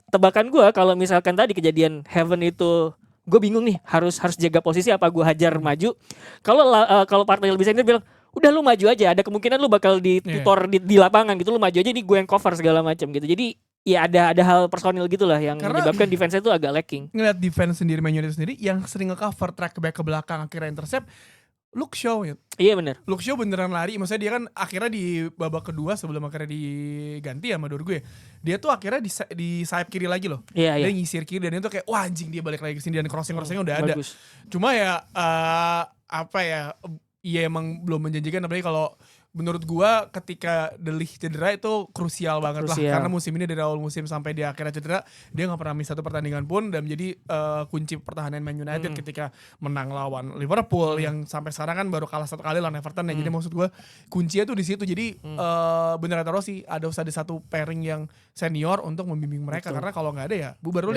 S3: Tebakan gue kalau misalkan tadi kejadian Heaven itu, gue bingung nih harus jaga posisi apa gue hajar maju. Kalau partner lebih senior bilang udah lu maju aja, ada kemungkinan lu bakal ditutor di lapangan gitu, lu maju aja nih gue yang cover segala macam gitu. Jadi ya ada hal personil gitulah yang menyebabkan defense-nya itu agak lacking.
S4: Ngeliat defense sendiri, Man United sendiri yang sering nge-cover track back ke belakang akhirnya intercept, Luke Shaw ya.
S3: Iya benar.
S4: Luke Shaw beneran lari, maksudnya dia kan akhirnya di babak kedua sebelum akhirnya diganti sama Dorgu ya. Dia tuh akhirnya di sayap kiri lagi loh.
S3: Iya.
S4: Dia nyisir kiri dan itu kayak wah anjing dia balik lagi ke sini dan crossing-crossingnya udah ada.
S3: Bagus.
S4: Cuma ya iya emang belum menjanjikan, apalagi kalau menurut gua ketika De Ligt cedera itu krusial banget lah, karena musim ini dari awal musim sampai dia akhirnya cedera dia nggak pernah miss satu pertandingan pun dan menjadi kunci pertahanan Man United ketika menang lawan Liverpool yang sampai sekarang kan baru kalah satu kali lawan Everton ya. Jadi maksud gua kuncinya tuh di situ. Jadi bener kata Rossi, harus ada satu pairing yang senior untuk membimbing mereka. Betul. Karena kalau nggak ada ya bubar.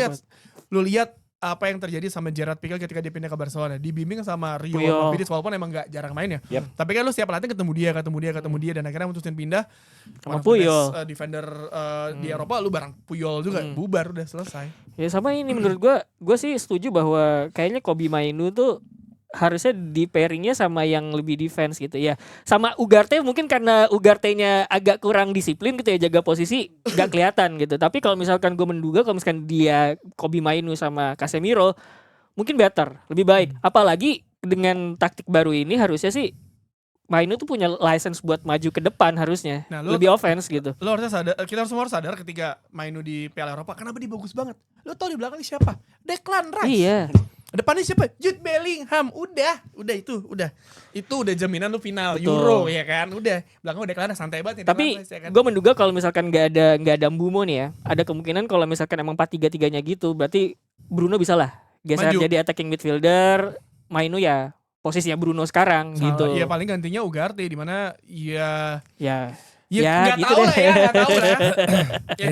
S4: Lu lihat apa yang terjadi sama Gerrard Piqué ketika dia pindah ke Barcelona, dibimbing sama Rio Ferdinand walaupun emang gak jarang main ya. Tapi kan lu setiap latihan ketemu dia dan akhirnya mutusin pindah
S3: sama Puyol.
S4: Defender di Eropa, lu bareng Puyol juga, bubar udah selesai.
S3: Ya sama ini menurut gue sih setuju bahwa kayaknya Kobbie Mainoo tuh harusnya di pairingnya sama yang lebih defense gitu ya. Sama Ugarte mungkin karena Ugarte-nya agak kurang disiplin gitu ya, jaga posisi gak kelihatan gitu. Tapi kalau misalkan gue menduga kalau misalkan dia Kobbie Mainoo sama Casemiro mungkin better, lebih baik. Apalagi dengan taktik baru ini harusnya sih Mainoo tuh punya license buat maju ke depan harusnya. Nah, lebih offense gitu.
S4: Lo harusnya sadar, kita semua harus sadar ketika Mainoo di Piala Eropa kenapa dia bagus banget. Lo tau di belakang siapa? Declan Rice.
S3: Iya.
S4: Depannya siapa? Jude Bellingham. Udah itu udah jaminan lu final.
S3: Betul.
S4: Euro ya kan. Udah belakang udah kelana santai banget.
S3: Tapi
S4: ya kan?
S3: gue menduga kalau misalkan nggak ada Mbumo nih ya, ada kemungkinan kalau misalkan emang 4-3-3-nya gitu, berarti Bruno bisa lah geser jadi attacking midfielder. Mainoo ya posisinya Bruno sekarang gitu.
S4: Iya paling gantinya Ugarte di mana ya
S3: nggak
S4: gitu
S3: tahu
S4: lah ya. Ya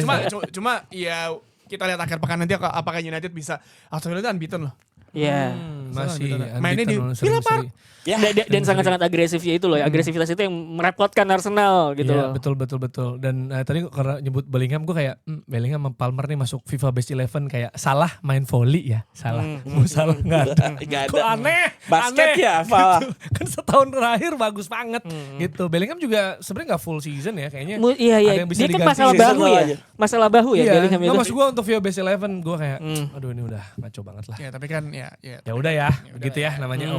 S4: cuma ya kita lihat akhir pekan nanti apakah United bisa. Aston Villa unbeaten loh.
S3: Iya.
S1: Masih
S4: mainnya di Villa Park.
S3: Ya. Dan sangat-sangat agresifnya itu loh, agresivitas itu yang merepotkan Arsenal gitu loh.
S1: Betul. Dan tadi karena nyebut Bellingham, gue kayak Bellingham sama Palmer nih masuk FIFA Best 11 kayak salah main volley ya, salah. Mau salah nggak ada. Kok aneh.
S2: Basket
S1: aneh,
S2: ya, apa?
S1: gitu. Kan setahun terakhir bagus banget gitu. Bellingham juga sebenarnya nggak full season ya kayaknya.
S3: Iya.
S1: Ada yang bisa
S3: Dia kan
S1: diganti.
S3: masalah bahu ya Bellingham itu.
S1: Nggak, maksud gue untuk FIFA Best 11 gue kayak aduh ini udah ngaco banget lah.
S4: Ya tapi kan
S1: ya udah ya begitu ya namanya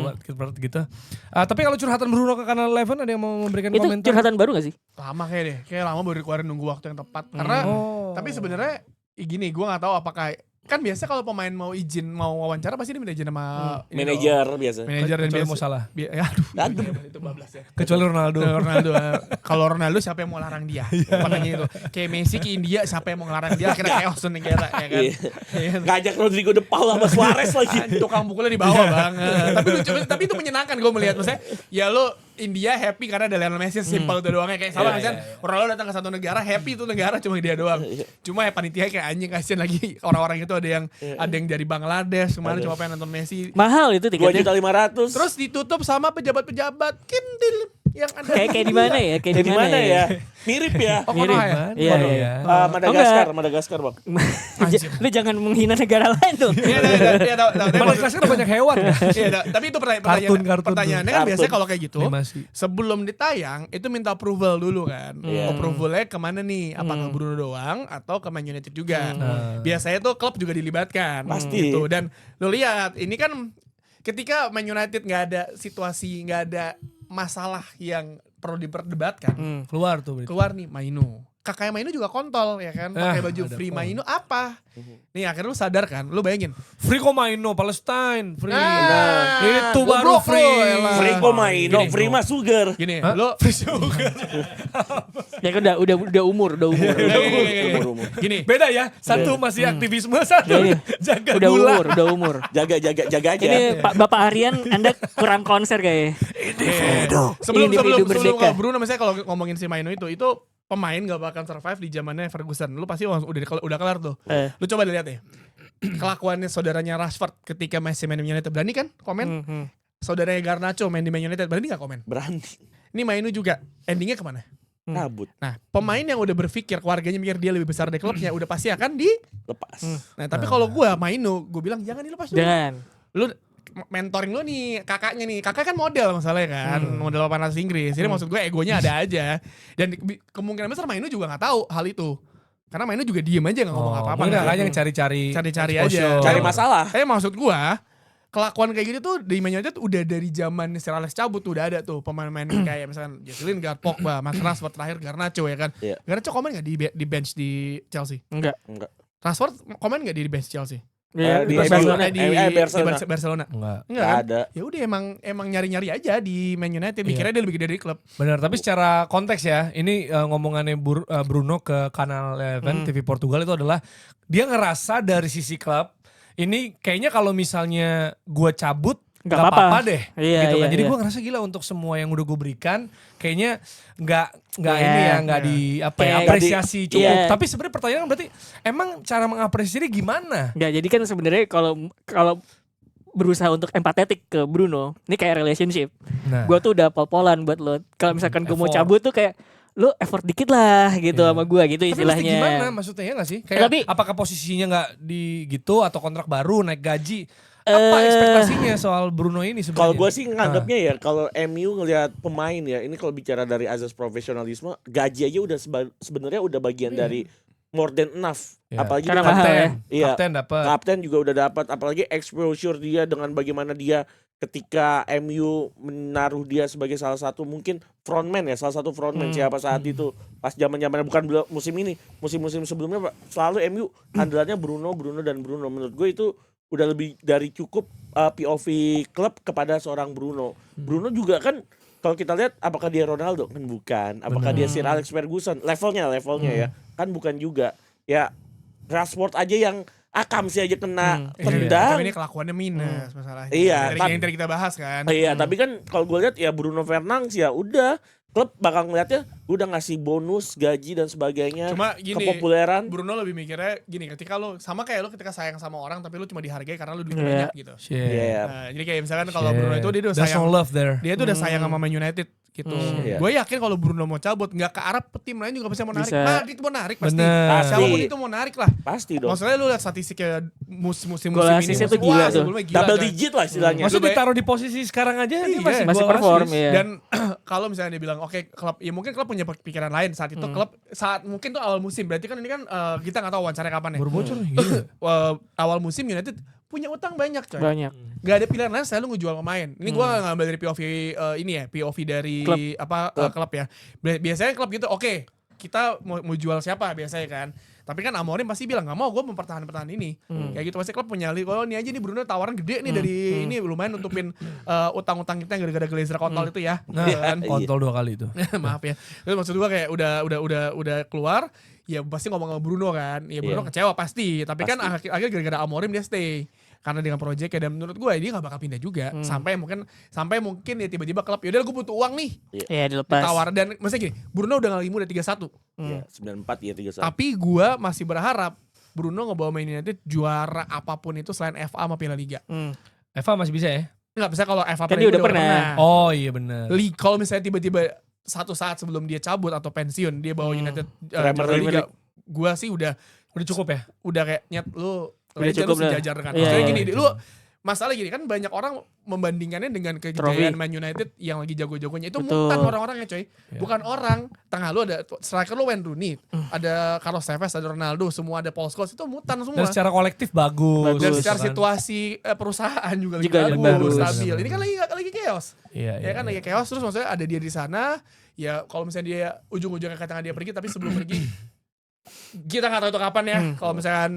S1: gitu. Tapi kalau curhatan Bruno ke kanal Eleven ada yang mau memberikan
S3: itu
S1: komentar?
S3: Itu curhatan baru gak sih?
S4: Lama kayak lama baru dikeluarin nunggu waktu yang tepat. Karena tapi sebenarnya gini, gue nggak tahu apakah kan biasa kalau pemain mau wawancara pasti dia minta izin sama
S2: manajer biasa.
S4: Manajer dan
S1: kecuali
S4: biasa
S1: mau salah.
S4: Aduh. Itu bablas ya.
S1: Kecuali Ronaldo.
S4: Kalau Ronaldo siapa yang mau larang dia? Pananya itu. Kayak Messi ke India siapa yang mau larang dia? Akhirnya chaos negara ya kan.
S2: Ngajak Rodrigo De Paul sama Suarez lagi.
S4: Tukang pukulnya di bawah banget. Tapi itu menyenangkan gue melihat. Maksudnya ya lo India happy karena ada Lionel Messi, simpel itu doangnya. Kayak sama kan Ronaldo datang ke satu negara, happy itu negara cuma dia doang. Cuma ya panitia kayak anjing, kasihan lagi orang-orang itu ada yang dari Bangladesh, kemarin cuma pengen nonton Messi.
S3: Mahal itu tiketnya.
S2: 2.500.000.
S4: Terus ditutup sama pejabat-pejabat kindil yang ada.
S3: Kayak di mana ya? Kayak di mana ya?
S2: Mirip ya.
S3: Mirip. Iya.
S2: Madagaskar bang.
S3: Lu jangan menghina negara lain tuh.
S4: Iya,
S1: Madagaskar banyak hewan ya.
S4: Iya, tapi itu pertanyaannya kan biasanya kalau kayak gitu sebelum ditayang itu minta approval dulu kan. Approvalnya kemana nih? Apakah Bruno doang atau ke Man United juga? Biasanya tuh klub juga dilibatkan.
S2: Pasti.
S4: Gitu. Dan lu lihat ini kan ketika Man United nggak ada masalah yang perlu diperdebatkan.
S1: Keluar nih
S4: Mainoo. kakaknya Mainu juga kontol ya kan, pakai baju
S1: ada
S4: Free
S1: kok.
S4: Mainu apa? Nih akhirnya lu sadar kan, lu bayangin.
S1: Free Komaino Palestine, free.
S4: Nah,
S1: Itu
S4: goblok
S1: baru
S4: lu,
S1: free.
S4: elah.
S2: Free Komaino,
S4: Gini,
S2: free mah sugar.
S4: Gini,
S1: Hah?
S4: lu
S3: Ya kan udah umur.
S2: Umur-umur.
S4: gini,
S1: Beda ya, satu masih aktivisme, satu
S3: Iya.
S1: jaga
S3: Udah
S1: gula.
S3: umur.
S2: Jaga aja.
S3: Ini Bapak Aryan, Anda kurang konser kayaknya.
S4: sebelum
S3: Individu merdeka.
S4: Bruno misalnya kalau ngomongin si Mainu itu pemain gak bakal survive di zamannya Ferguson. Lu pasti udah kelar tuh. Lu coba lihat ya. Kelakuannya saudaranya Rashford ketika masih main di United. Berani kan komen? Saudaranya Garnacho main di Man United. Berani gak komen?
S2: Berani.
S4: Ini Mainu juga. Endingnya kemana?
S2: Kabut.
S4: Nah, pemain yang udah berpikir, keluarganya mikir dia lebih besar dari klubnya, udah pasti akan
S2: Lepas.
S4: Nah, tapi kalau gue Mainu, gue bilang jangan dilepas dulu.
S3: Jangan.
S4: Lu mentoring lu nih, kakaknya nih. Kakak kan model masalahnya kan, model papan atas Inggris. Jadi maksud gue egonya ada aja. Dan kemungkinan besar Mainu juga gak tahu hal itu. Karena Mainu juga diem aja gak ngomong apa-apa.
S1: Mungkin
S4: kan.
S1: kakaknya yang cari-cari
S4: Cari-cari
S1: exposure.
S4: aja.
S2: Cari masalah.
S4: Maksud gue, kelakuan kayak gitu tuh di Man United udah dari zaman Sir Alex cabut tuh udah ada tuh pemain-pemain kayak misalkan Jesse Lingard, Pogba, Mas Rashford terakhir Garnacho ya kan.
S2: Iya.
S4: Garnacho komen gak di bench di Chelsea?
S3: Enggak.
S4: Rashford komen gak di bench Chelsea?
S2: Di
S3: Barcelona.
S4: Barcelona.
S1: Enggak.
S4: Enggak kan?
S2: ada.
S4: Ya udah emang nyari-nyari aja di Man United, mikirnya dia lebih gede dari klub.
S1: Benar, tapi secara konteks ya, ini ngomongannya Bruno ke kanal Eleven TV Portugal itu adalah dia ngerasa dari sisi klub ini kayaknya kalau misalnya gue cabut
S3: Nggak
S1: nggak
S3: apa-apa.
S1: apa-apa deh,
S3: Iya,
S1: gitu kan.
S3: iya,
S1: Jadi
S3: iya.
S1: gue ngerasa gila untuk semua yang udah gue berikan, kayaknya nggak
S3: Iya,
S1: ini ya, nggak
S4: iya.
S1: di apa ya,
S3: Kayak
S1: apresiasi cukup.
S3: iya.
S1: Tapi sebenarnya pertanyaan berarti emang cara mengapresiasi dia gimana?
S3: Enggak, jadi kan sebenarnya kalau berusaha untuk empatetik ke Bruno, ini kayak relationship.
S1: Nah,
S3: Gue tuh udah pol-polan buat lo. Kalau misalkan gue mau
S1: Effort.
S3: cabut tuh kayak lu effort dikit lah gitu
S1: Iya.
S3: sama gue gitu
S1: tapi mesti
S3: istilahnya.
S1: gimana maksudnya ya nggak sih? Kayak
S3: Tapi-
S1: apakah posisinya nggak di gitu atau kontrak baru naik gaji? Apa ekspektasinya soal Bruno ini sebenarnya?
S2: Kalau gue sih nganggapnya ya, kalau MU ngelihat pemain ya, ini kalau bicara dari azas profesionalisme, gaji aja udah sebenarnya udah bagian dari more than enough.
S1: Iya.
S2: Apalagi
S3: Karena
S2: dengan-
S3: mahal ya.
S2: Iya.
S1: Kapten dapat.
S2: Kapten juga udah dapat, apalagi exposure dia dengan bagaimana dia ketika MU menaruh dia sebagai salah satu mungkin frontman ya, salah satu frontman siapa saat itu pas zaman-zamannya, bukan musim ini, musim-musim sebelumnya Pak, selalu MU andalannya Bruno dan Bruno. Menurut gue itu udah lebih dari cukup POV klub kepada seorang Bruno. Bruno juga kan kalau kita lihat apakah dia Ronaldo? Kan bukan. Apakah dia Sir Alex Ferguson? Levelnya ya. Kan bukan juga. Ya Rashford aja yang Kamsi aja kena
S4: Tapi
S2: tendang.
S4: ini kelakuannya minus masalahnya.
S2: Iya,
S4: Dari yang tadi kita bahas kan.
S2: Iya, tapi kan kalau gue lihat ya Bruno Fernandes ya udah klub bakal ngeliatnya udah ngasih bonus, gaji dan sebagainya,
S4: Cuma gini,
S2: kepopuleran.
S4: Bruno lebih mikirnya gini, ketika lo sama kayak lo ketika sayang sama orang tapi lo cuma dihargai karena lo duitnya
S3: Iya.
S4: banyak gitu.
S1: Shit.
S2: Iya.
S4: Nah, jadi kayak misalkan kalau Bruno itu dia udah
S1: There's
S4: sayang,
S1: no love there.
S4: dia tuh udah sayang sama Man United gitu.
S2: Iya.
S4: Gue yakin kalau Bruno mau cabut nggak ke Arab, tim lain juga pasti mau narik.
S3: Bisa.
S4: Madrid mau narik pasti.
S1: Bener.
S4: Siapapun
S2: Pasti.
S4: itu mau narik lah.
S2: Pasti dong.
S4: Maksudnya lu lihat statistiknya musim
S3: Gol
S4: ini.
S3: asisnya
S4: musim-
S3: tuh gila
S4: wah,
S3: tuh.
S4: sebelumnya gila
S2: Double
S4: kan.
S2: digit lah istilahnya.
S1: Maksudnya
S4: Lu
S1: ditaruh di posisi sekarang aja dia
S4: Iya,
S1: masih
S3: masih
S1: gol
S3: perform
S1: assist.
S3: ya.
S4: Dan kalau misalnya dia bilang oke klub, ya mungkin klub punya pikiran lain saat itu klub saat mungkin tuh awal musim, berarti kan ini kan kita nggak tahu wawancara kapan ya.
S1: Baru bocor nih. Gila.
S4: Awal musim United punya utang banyak coy.
S3: Banyak.
S4: Gak ada pilihan lain selalu ngejual pemain. Ini gua ngambil dari POV ini ya, POV dari klub ya. Biasanya klub gitu, oke, kita mau jual siapa biasanya kan. Tapi kan Amorim pasti bilang nggak mau, gue mempertahankan ini. Kayak gitu pasti klub punya oh ini aja nih Bruno tawaran gede nih dari ini lumayan nutupin utang-utang kita yang gara-gara Glazer kontol itu ya.
S1: Nah,
S4: Kan?
S1: kontol 2 kali itu.
S4: Maaf ya. Terus maksud gua kayak udah keluar, ya pasti ngomong sama Bruno kan. Ya Bruno kecewa pasti, tapi kan akhirnya gara-gara Amorim dia stay. Karena dengan proyeknya, dan menurut gue dia gak bakal pindah juga sampai mungkin ya tiba-tiba klub yaudah gue butuh uang nih,
S3: Iya dilepas.
S4: ditawar. Dan maksudnya gini, Bruno udah ngalamin udah 31,
S2: Iya, 94 ya 31.
S4: tapi gue masih berharap Bruno ngebawa Man United juara apapun itu selain FA sama Piala Liga.
S1: Eva masih bisa ya?
S4: Nggak bisa kalau FA
S3: Kan
S4: Piala
S3: dia
S4: Liga
S3: udah pernah.
S1: Oh iya benar.
S4: Kalau misalnya tiba-tiba satu saat sebelum dia cabut atau pensiun dia bawa United
S2: Premier
S4: juara Liga,
S2: League.
S4: gue sih udah
S1: Udah cukup ya?
S4: kayak nyet lu
S3: Udah
S4: legend,
S3: cukup
S4: lu
S3: lah.
S4: sejajar dengan.
S3: Iya,
S4: Maksudnya
S3: iya.
S4: gini, lu masalah gini kan banyak orang membandingkannya dengan kejayaan Man United yang lagi jago-jagonya itu
S3: Betul.
S4: mutan orang-orangnya coy. Bukan orang. Tengah lu ada striker lu Wayne Rooney, ada Carlos Tevez, ada Ronaldo, semua ada Paul Scholes, itu mutan semua.
S1: Dan secara kolektif bagus.
S4: Dan
S3: Bagus,
S4: secara
S1: kan.
S4: situasi perusahaan juga lagi
S3: Juga
S4: bagus,
S3: bagus.
S4: stabil.
S1: Benar,
S4: Ini kan lagi chaos.
S1: Iya,
S4: Ya kan lagi chaos terus maksudnya ada dia di sana. Ya kalau misalnya dia ujung-ujungnya katakan dia pergi, tapi sebelum pergi kita nggak tahu itu kapan ya. Kalau misalkan,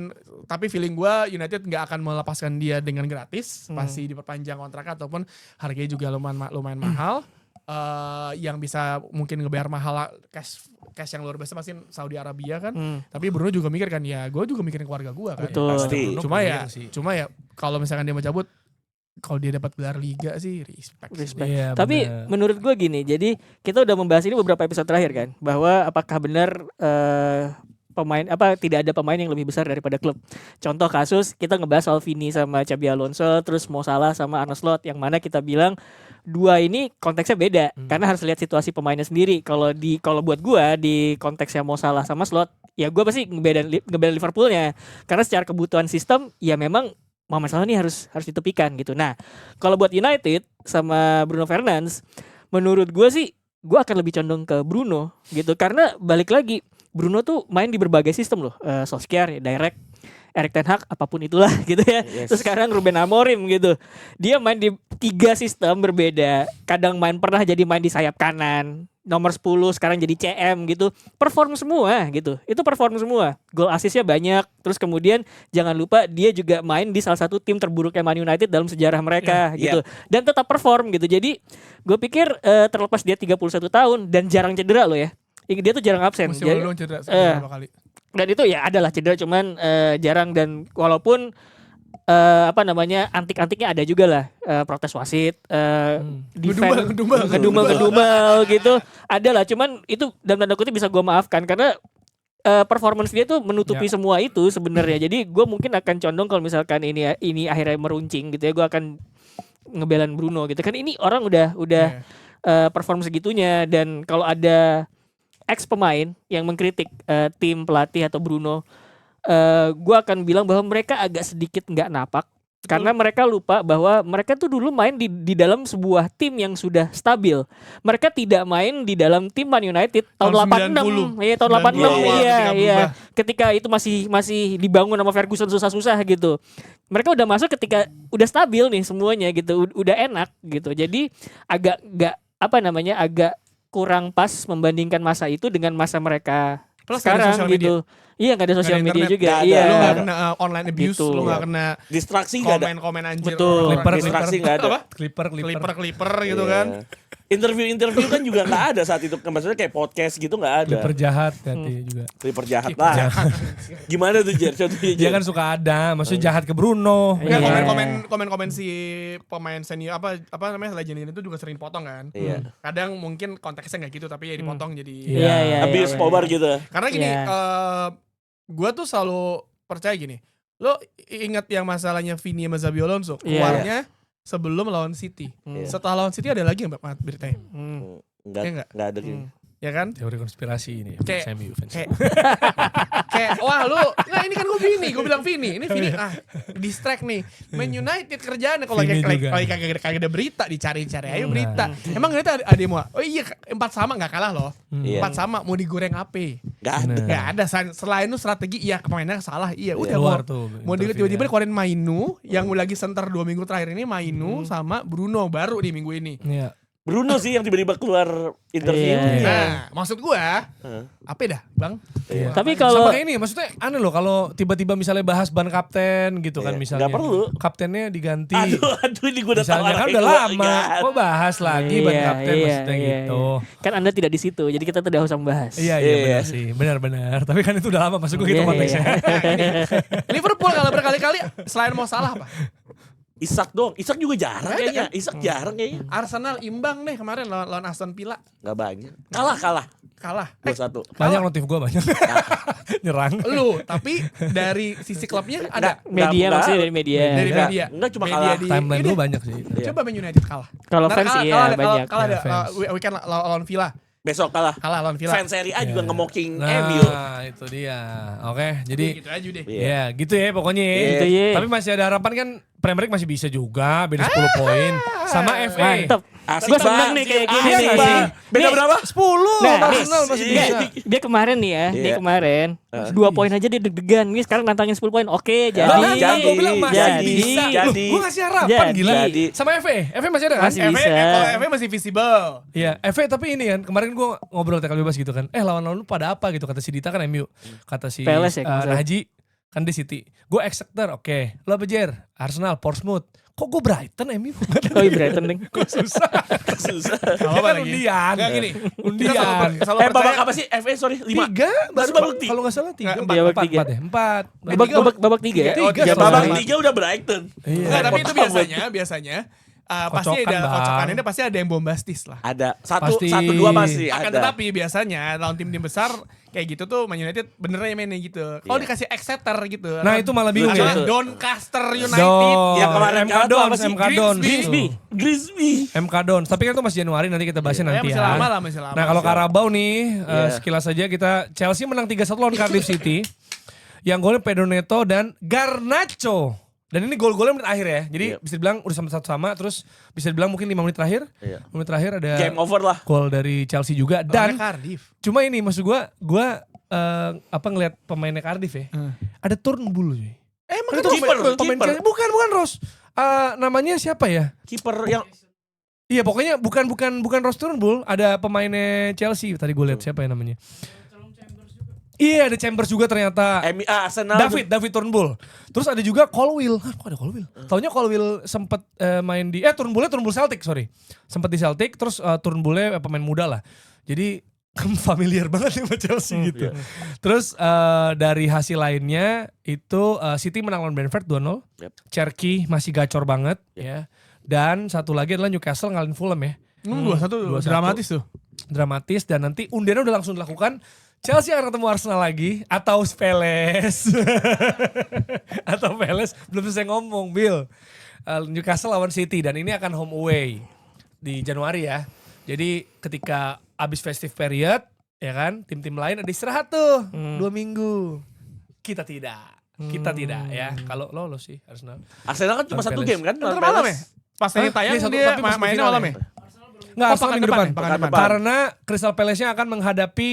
S4: tapi feeling gue United nggak akan melepaskan dia dengan gratis, pasti diperpanjang kontraknya ataupun harganya juga lumayan mahal. Yang bisa mungkin ngebayar mahal cash yang luar biasa pasti Saudi Arabia kan. Tapi Bruno juga mikir kan, ya gue juga mikirin keluarga gue kan.
S3: Betul.
S2: Pasti.
S4: Cuma ya kalau misalkan dia mau cabut, kalau dia dapat gelar liga sih respect.
S1: Iya,
S3: Tapi
S1: benar.
S3: menurut gue gini, jadi kita udah membahas ini beberapa episode terakhir kan, bahwa apakah benar pemain tidak ada pemain yang lebih besar daripada klub. Contoh kasus kita ngebahas soal Vini sama Xabi Alonso, terus Mo Salah sama Arne Slot, yang mana kita bilang dua ini konteksnya beda karena harus lihat situasi pemainnya sendiri. Kalau buat gua di konteksnya Mo Salah sama Slot, ya gua pasti ngebedain Liverpoolnya karena secara kebutuhan sistem ya memang Mohamed Salah ini harus ditepikan gitu. Nah, kalau buat United sama Bruno Fernandes, menurut gua sih gua akan lebih condong ke Bruno gitu karena balik lagi Bruno tuh main di berbagai sistem loh, Solskjaer, Direct, Erik ten Hag, apapun itulah gitu ya.
S2: Yes.
S3: Terus sekarang Ruben Amorim gitu. Dia main di 3 sistem berbeda. Kadang pernah jadi main di sayap kanan, nomor 10 sekarang jadi CM gitu. Perform semua gitu. Itu perform semua. Gol asisnya banyak. Terus kemudian jangan lupa dia juga main di salah satu tim terburuknya Man United dalam sejarah mereka gitu. Dan tetap perform gitu. Jadi gue pikir terlepas dia 31 tahun dan jarang cedera loh ya. Dia tuh jarang absen.
S4: Musim lalu cedera beberapa kali.
S3: Dan itu ya adalah cedera cuman jarang, dan walaupun antik-antiknya ada juga lah, protes wasit, ngedumel gitu, ada lah, cuman itu dalam tanda kutip bisa gue maafkan karena performance dia tuh menutupi semua itu sebenarnya. Jadi gue mungkin akan condong kalau misalkan ini akhirnya meruncing gitu ya, gue akan ngebelan Bruno gitu kan. Ini orang udah perform segitunya, dan kalau ada ex pemain yang mengkritik tim pelatih atau Bruno, gue akan bilang bahwa mereka agak sedikit nggak napak karena mereka lupa bahwa mereka tuh dulu main di dalam sebuah tim yang sudah stabil. Mereka tidak main di dalam tim Man United tahun 86. Iya, tahun 86. Iya. Ketika itu masih dibangun sama Ferguson susah-susah gitu. Mereka udah masuk ketika udah stabil nih semuanya gitu, udah enak gitu. Jadi agak agak kurang pas membandingkan masa itu dengan masa mereka
S4: Plus
S3: sekarang gitu. Iya, nggak ada sosial media juga. Iya.
S4: Lu nggak kena online abuse,
S3: Gitu.
S4: lu nggak kena
S2: Distraksi nggak ada.
S4: komen anjir.
S3: Betul.
S2: Distraksi nggak ada.
S4: Apa? Clipper gitu kan.
S2: Interview kan juga nggak ada saat itu. Maksudnya kayak podcast gitu nggak ada.
S1: Clipper jahat ganti juga.
S2: Clipper jahat lah. Gimana tuh Jer? Contohnya
S1: Dia
S2: Jer.
S1: kan suka ada, maksudnya jahat ke Bruno.
S4: Enggak,
S3: Iya.
S4: komen si pemain senior apa namanya legend itu juga sering potong kan.
S2: Iya.
S4: Kadang mungkin konteksnya nggak gitu tapi ya dipotong jadi.
S3: Iya.
S2: Abuse power gitu.
S4: Karena gini,
S3: Iya.
S4: gue tuh selalu percaya gini. Lo ingat yang masalahnya Vini sama Xabi Alonso
S3: Iya.
S4: keluarnya sebelum lawan City. Setelah lawan City ada lagi nggak Mbak beritanya? Iya
S2: Enggak ada gitu.
S4: Ya kan?
S1: Teori konspirasi ini.
S4: Kayak-
S1: MU fans.
S4: Kayak wah lu nggak ini kan gue bilang Vini ini distract nih Man United kerjaan kalau
S1: Vini juga.
S4: kagak ada berita dicari-cari ayo
S1: Nah.
S4: berita emang ternyata ada yang mau oh iya 4 sama nggak kalah loh
S2: Iya.
S4: 4 sama mau digoreng apa
S2: Enggak ada.
S1: Nah.
S4: nggak ada selain itu strategi iya pemainnya salah iya udah
S1: Keluar
S4: mau
S1: tuh.
S4: mau
S1: interview
S4: tiba-tiba
S1: ya.
S4: keluarin Mainu yang lagi center 2 minggu terakhir ini Mainu sama Bruno baru di minggu ini.
S1: Iya.
S2: Bruno sih yang tiba-tiba keluar interview.
S3: Iya.
S4: Nah, maksud gua
S2: Heeh.
S4: apa dah, Bang?
S1: Iya.
S3: Tapi
S1: Sama
S3: kalau
S1: kayak ini, maksudnya aneh loh kalau tiba-tiba misalnya bahas ban kapten gitu kan
S2: Iya,
S1: misalnya.
S2: nggak perlu.
S1: Kaptennya diganti.
S2: Aduh ini gue udah tahu
S1: Misalnya kan udah lama, kok bahas lagi ban kapten maksudnya gitu.
S3: Kan Anda tidak di situ, jadi kita tidak usah membahas.
S1: Iya
S2: Iya.
S1: benar sih, benar. Tapi kan itu udah lama maksud gue gitu
S3: Iya,
S1: konteksnya.
S4: Liverpool kalau berkali-kali selain mau salah apa?
S2: Isak dong. Isak juga jarang
S4: Nggak ada
S2: kayaknya.
S4: kan?
S2: Isak jarang kayaknya.
S4: Arsenal imbang nih kemarin lawan Aston Villa.
S2: Enggak banyak. Kalah.
S4: Kalah.
S2: 2-1.
S1: Banyak notif gue banyak. Nyerang.
S4: Lu, tapi dari sisi klubnya ada.
S3: Media maksudnya dari media.
S4: Dari
S2: Enggak.
S4: media.
S2: Enggak, cuma
S4: Media
S2: kalah.
S4: di-
S1: Timeline
S4: ini
S1: gue banyak sih.
S2: Iya.
S4: Coba Man United kalah.
S3: Kalau
S4: Ntar
S3: fans iya
S4: kalah
S3: banyak.
S4: Kalah
S1: Ya,
S4: ada
S1: fans.
S4: weekend lawan Villa.
S2: Besok kalah.
S4: Kalah lawan Villa.
S2: Fans Serie A juga
S1: Iya.
S2: nge-mocking
S1: Nah,
S2: MU.
S1: itu dia. Oke, jadi
S4: Gitu aja deh.
S2: Iya.
S1: ya gitu ya pokoknya ya.
S3: Gitu ya.
S1: Tapi masih ada harapan kan Premier League masih bisa juga, beda 10 poin sama FA.
S3: Mantep.
S2: Asik
S3: Gue seneng
S2: banget.
S3: nih kayak gini
S1: Iya
S3: nih.
S1: nggak sih?
S2: Beda
S3: Nih,
S2: berapa?
S1: 10
S3: Nah,
S1: Arsenal masih
S2: iya.
S1: bisa.
S3: Dia kemarin nih ya, dia
S2: Iya.
S3: kemarin 2 poin aja dia deg-degan. Nih sekarang nantangin 10 poin. Oke, jadi.
S1: Nah,
S2: Jadi,
S1: gue bilang masih
S3: jadi,
S1: bisa.
S2: jadi.
S1: Gue ngasih harapan
S3: Jadi.
S1: gila.
S2: Jadi.
S1: Sama FA masih ada kan?
S3: Masih
S4: FA,
S3: bisa.
S4: kalau FA masih visible.
S1: Iya, FA tapi ini kan kemarin gue ngobrol TK bebas gitu kan. Lawan-lawan lu pada apa gitu kata si Dita kan MU. Kata si
S3: Palace ya, kalau nggak salah.
S1: Haji kan di City. Gue Exeter, oke. Lo apa Jer? Arsenal, Portsmouth. Kok gue Brighton MU?
S3: Oh iya Brighton ding.
S1: Kok susah.
S2: Susah.
S1: Dia
S4: Kalau apa
S1: kan
S4: lagi?
S1: undian.
S4: Enggak gini.
S1: Undian.
S4: Kita selalu
S2: Babak
S4: percaya.
S2: apa sih? FA sorry 5.
S1: 3
S2: Baru babak tiga.
S1: Kalau nggak salah 3
S4: Nggak,
S1: 4
S3: babak
S1: 4
S3: tiga.
S1: ya 4
S3: Babak 3 ya?
S4: Oh,
S1: Tiga,
S2: Ya
S1: Selamat.
S2: babak 3 udah Brighton.
S1: Iya.
S4: Enggak, tapi itu
S2: Potong.
S4: biasanya pasti
S1: Kocokan,
S4: ada
S1: Bang.
S4: kocokannya pasti ada yang bombastis lah.
S2: Ada
S1: Pasti.
S2: 1-2 masih
S4: Akan
S2: ada.
S4: tetapi biasanya lawan tim-tim besar kayak gitu tuh Man United benernya mainnya gitu. Kalau
S2: Iya.
S4: dikasih Exeter gitu.
S1: Nah, itu malah bingung
S2: Lucu
S1: ya.
S2: tuh.
S4: Doncaster United.
S1: Don.
S2: Yang kemarin
S1: MK
S2: kalah tuh
S1: Dons,
S2: apa sih?
S1: MK Dons.
S3: Grimsby.
S2: Grimsby.
S1: MK Dons. Tapi kan itu masih Januari nanti kita bahasnya nanti
S4: masih
S1: ya.
S4: lama lah, masih lama.
S1: Nah kalau Carabao nih
S2: Iya.
S1: sekilas saja kita Chelsea menang 3-1 lawan Cardiff City. Yang golnya Pedro Neto dan Garnacho. Dan ini gol-golnya menit akhir ya. Jadi
S2: Iya.
S1: bisa dibilang udah sama-sama terus bisa dibilang mungkin 5 menit terakhir.
S2: Iya.
S1: 5 menit terakhir ada
S2: Game over lah.
S1: gol dari Chelsea juga
S4: Dan
S1: dan
S4: Cardiff.
S1: cuma ini maksud gua ngelihat pemainnya Cardiff ya. Ada Turnbull cuy.
S4: Emang
S1: Itu
S2: kiper,
S1: pemain
S2: kiper.
S1: Chelsea. Bukan Ross. Namanya siapa ya?
S2: Kiper yang
S1: Iya pokoknya bukan Ross Turnbull, ada pemainnya Chelsea. Tadi gue lihat siapa ya namanya. Iya ada Chambers juga ternyata.
S2: Arsenal.
S1: David Turnbull. Terus ada juga Colwill. Hah, kok ada Colwill? Taunya Colwill sempet main di Turnbull Celtic, sorry. Sempet di Celtic terus Turnbullnya pemain muda lah. Jadi familiar banget sama Chelsea gitu. Terus dari hasil lainnya itu City menang lawan Brentford 2-0.
S2: Yep.
S1: Cherky masih gacor banget ya. Dan satu lagi adalah Newcastle ngalahin Fulham ya.
S4: 2-1
S1: 2-1.
S4: dramatis tuh.
S1: Dramatis dan nanti undiannya udah langsung dilakukan. Chelsea akan ketemu Arsenal lagi atau Palace. Atau Palace belum selesai ngomong Bill. Newcastle lawan City dan ini akan home away di Januari ya. Jadi ketika abis festive period ya kan tim-tim lain ada istirahat tuh 2 minggu. Kita tidak ya. Kalau lolos sih Arsenal.
S2: Arsenal kan cuma
S1: Lawan
S2: 1
S1: Palace.
S2: game kan?
S4: Ntar
S2: lawan
S4: malam ya?
S2: Palace.
S4: Pas ini
S1: Hah?
S4: tayang
S1: Iya,
S4: dia
S1: tapi pas
S4: mainnya
S1: final
S4: malam
S1: ya.
S4: ya?
S1: Nggak,
S4: Oh,
S1: Arsenal
S4: pekan
S1: minggu
S4: depan,
S1: depan.
S4: pekan
S2: Pekan
S4: depan.
S2: depan.
S1: Karena Crystal Palace-nya akan menghadapi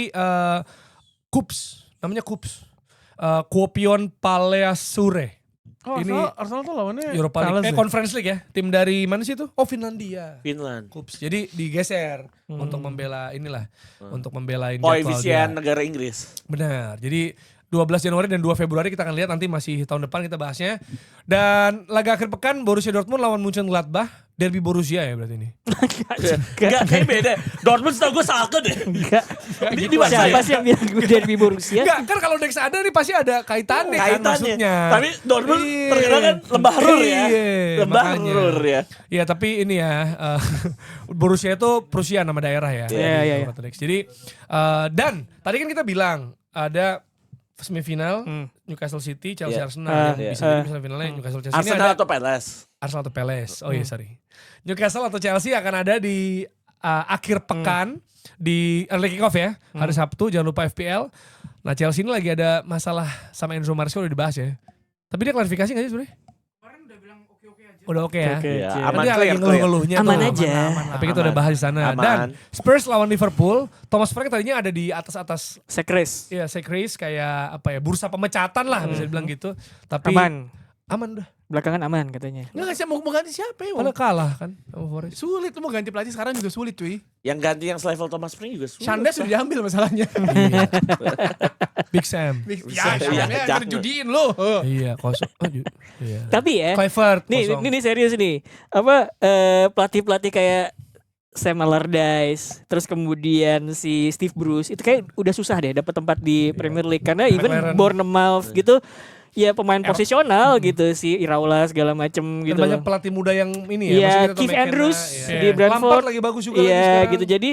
S1: Kups. Namanya Kups. Kuopion Palliasure.
S4: Oh,
S1: Ini
S4: Arsenal tuh lawannya
S1: Europa
S4: Palace
S1: League.
S4: ya?
S1: Conference League ya. Tim dari mana sih itu? Oh Finlandia.
S2: Finland.
S1: Kups. Jadi digeser untuk membela inilah. Untuk membelain jadwal
S2: Koefisien
S1: dia.
S2: negara Inggris.
S1: Benar. Jadi 12 Januari dan 2 Februari kita akan lihat nanti masih tahun depan kita bahasnya. Dan laga akhir pekan Borussia Dortmund lawan Mönchengladbach. Derby Borussia ya berarti ini.
S2: Enggak, kayak beda. Dortmund setahu gue Schalke deh.
S3: Enggak.
S2: Di
S3: Siapa
S2: saya.
S3: sih yang bilang gue derby Borussia?
S1: Enggak, kan kalau Dex ada nih pasti ada kaitannya, kan
S2: Kaitannya.
S1: maksudnya.
S2: Tapi Dortmund
S1: Iya.
S2: terkenal kan lembah Ruhr ya.
S1: Iya,
S2: Lembah
S1: makanya.
S2: Ruhr ya.
S1: Iya tapi ini ya Borussia itu Prusia nama daerah ya.
S3: Iya.
S1: Kata Dex. Jadi dan tadi kan kita bilang ada semifinal Newcastle City, Chelsea
S2: Iya.
S1: Arsenal.
S2: Iya.
S1: Bisa jadi semifinalnya Newcastle Chelsea. Ini
S2: Arsenal
S1: ada
S2: atau Palace?
S1: Arsenal atau Palace. Oh iya sorry. Newcastle atau Chelsea akan ada di akhir pekan di early kick off ya. Hari Sabtu jangan lupa FPL. Nah Chelsea ini lagi ada masalah sama Enzo Martial udah dibahas ya. Tapi dia klarifikasi gak sih sebenarnya? Udah oke ya.
S3: Oke,
S2: Iya,
S3: Cil.
S2: aman,
S1: Nanti
S2: clear,
S1: lagi ngeluh-ngeluhnya
S3: Aman
S1: tuh.
S3: aja.
S1: Tapi kita udah bahas di sana.
S2: Aman.
S1: Dan Spurs lawan Liverpool. Thomas Frank tadinya ada di atas-atas
S3: Sekres.
S1: ya secret kayak apa ya bursa pemecatan lah bisa dibilang gitu. Tapi
S3: Aman.
S1: udah.
S3: Belakangan aman katanya.
S4: Nggak sih mau ganti siapa ya?
S1: Padahal kalah kan sama Forest.
S4: Sulit tuh mau ganti pelatih sekarang juga sulit cuy.
S2: Yang ganti yang selevel Thomas Frank juga sulit.
S4: Shandes sudah diambil masalahnya.
S1: Big Sam.
S4: Ya,
S2: Iya,
S4: ya
S2: jangan.
S4: terjudiin lo.
S1: Iya kosong. Iya.
S3: Tapi ya,
S1: Kluivert
S3: nih,
S1: kosong.
S3: ini serius nih. Apa pelatih-pelatih kayak Sam Allardyce, terus kemudian si Steve Bruce itu kayak udah susah deh dapat tempat di Premier League karena even
S1: McLaren.
S3: Bournemouth gitu ya pemain posisional gitu si Iraola segala macem
S1: Dan
S3: gitu
S1: banyak
S3: loh.
S1: pelatih muda yang ini ya.
S3: Iya,
S1: maksudnya kita tahu
S3: Keith
S1: McKenna,
S3: Andrews
S1: iya.
S3: di Brentford
S1: Lampard lagi bagus juga lagi
S3: Iya
S1: sekarang.
S3: gitu. Jadi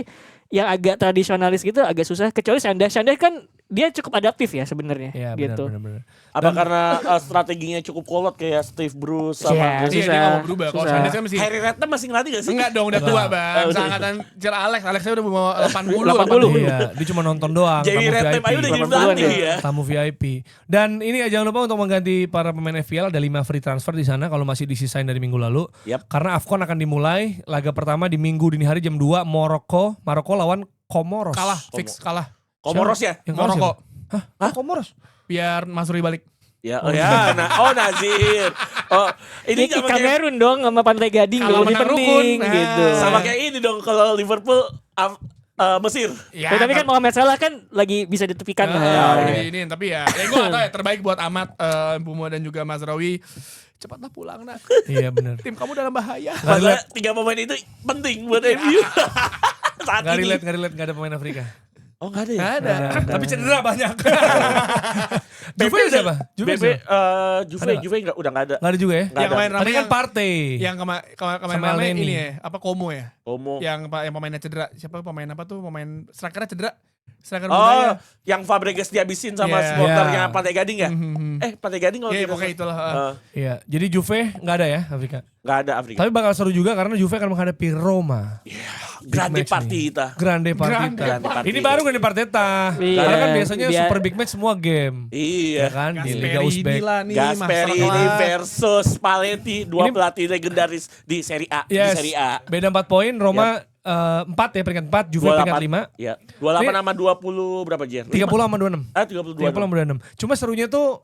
S3: yang agak tradisionalis gitu agak susah. Kecuali Shandash kan dia cukup adaptif ya sebenarnya.
S1: Iya
S3: Gitu.
S1: benar.
S2: Apa karena strateginya cukup kolot kayak Steve Bruce
S3: Iya,
S2: sama
S4: Iya, dia
S3: susah.
S4: nggak mau berubah. Kalau
S3: Susah.
S4: Shandash kan masih
S2: Harry Redknapp masih ngelatih gak sih?
S4: enggak dong, udah tua, Bang.
S2: udah.
S4: Seangkatan Sir Alex. Alexnya udah mau 80.
S3: 80.
S1: Iya, dia cuma nonton doang.
S2: Jadi
S1: tamu
S2: Redknapp
S1: VIP.
S2: aja udah jadi
S3: 80-an
S2: pelatih
S3: ya.
S2: ya.
S1: Tamu VIP. Dan ini jangan lupa untuk mengganti para pemain FPL ada 5 free transfer di sana kalau masih disisain dari minggu lalu.
S2: Yap.
S1: Karena AFCON akan dimulai laga pertama di Minggu dini hari jam 2 Maroko lawan Komoros.
S4: Kalah, fix kalah.
S2: Komoros ya?
S1: Yang kalah
S4: Maroko.
S1: siapa? Hah? Komoros?
S4: Biar Mas Rui balik.
S2: Ya, Nazir. Oh, ini
S3: Ini
S2: sama kayak,
S3: Kamerun dong sama Pantai Gading
S4: Kalau
S3: dong, lebih
S4: menang
S3: penting
S4: rukun, nah.
S3: gitu.
S2: sama kayak ini dong kalau Liverpool Mesir.
S4: Ya,
S3: Tapi kan Mohamed Salah kan lagi bisa ditepikan.
S4: ini tapi ya gue gak tau ya, terbaik buat Ahmad, Bumo dan juga Mas Rawi. Cepatlah pulang, nak.
S1: Iya benar.
S4: Tim kamu dalam bahaya.
S2: Masalah 3 pemain itu penting buat MU. Saat
S1: Gak
S2: ini.
S1: relate, gak ada pemain Afrika.
S2: Oh, enggak ada ya?
S4: Gak ada.
S1: Tapi cedera banyak. Juve siapa? Juve
S2: BB,
S1: siapa?
S2: Juve enggak udah enggak ada.
S1: Gak ada juga ya?
S2: Nggak
S4: Yang
S2: ada.
S4: main
S1: Tadi
S4: rame
S1: kan
S4: yang,
S1: Partey.
S4: yang kemarin
S1: Sama
S4: rame
S1: Elneny.
S4: ini ya, apa Como ya?
S2: Como.
S4: Yang pemainnya cedera. Siapa pemain apa tuh? Pemain strikernya cedera. Striker
S2: Oh,
S4: mudanya.
S2: yang Fabregas dihabisin sama
S4: Iya.
S2: supporternya
S1: Iya.
S2: Pantai Gading ya?
S4: Mhm.
S2: Pantai Gading kalau
S4: Iya,
S2: tidak
S4: pokoknya itulah.
S1: Iya, jadi Juve nggak ada ya Afrika.
S2: enggak ada Afrika.
S1: Tapi bakal seru juga karena Juve akan menghadapi Roma.
S2: Grande
S1: match
S2: party
S1: nih.
S2: kita.
S1: Grande Partita.
S2: Grande Partita.
S1: Ini baru Grande Partita.
S3: Iya.
S1: Karena kan biasanya
S3: Biar-
S1: super big match semua game. Ya
S2: Iya.
S1: kan di Liga
S4: Gasperi
S1: Uzbek.
S4: inilah nih,
S2: Gasperini
S4: masalah.
S2: versus Spalletti, dua
S1: Ini-
S2: pelatih legendaris di Serie A. Di
S1: Yes.
S2: Serie A.
S1: Beda 4 poin, Roma 4 ya peringkat 4, Juve peringkat 5.
S2: Ya, 28
S1: Ini-
S2: sama 20 berapa Jer?
S1: 30 sama 26.
S2: 32.
S1: 30 sama 26. Cuma serunya tuh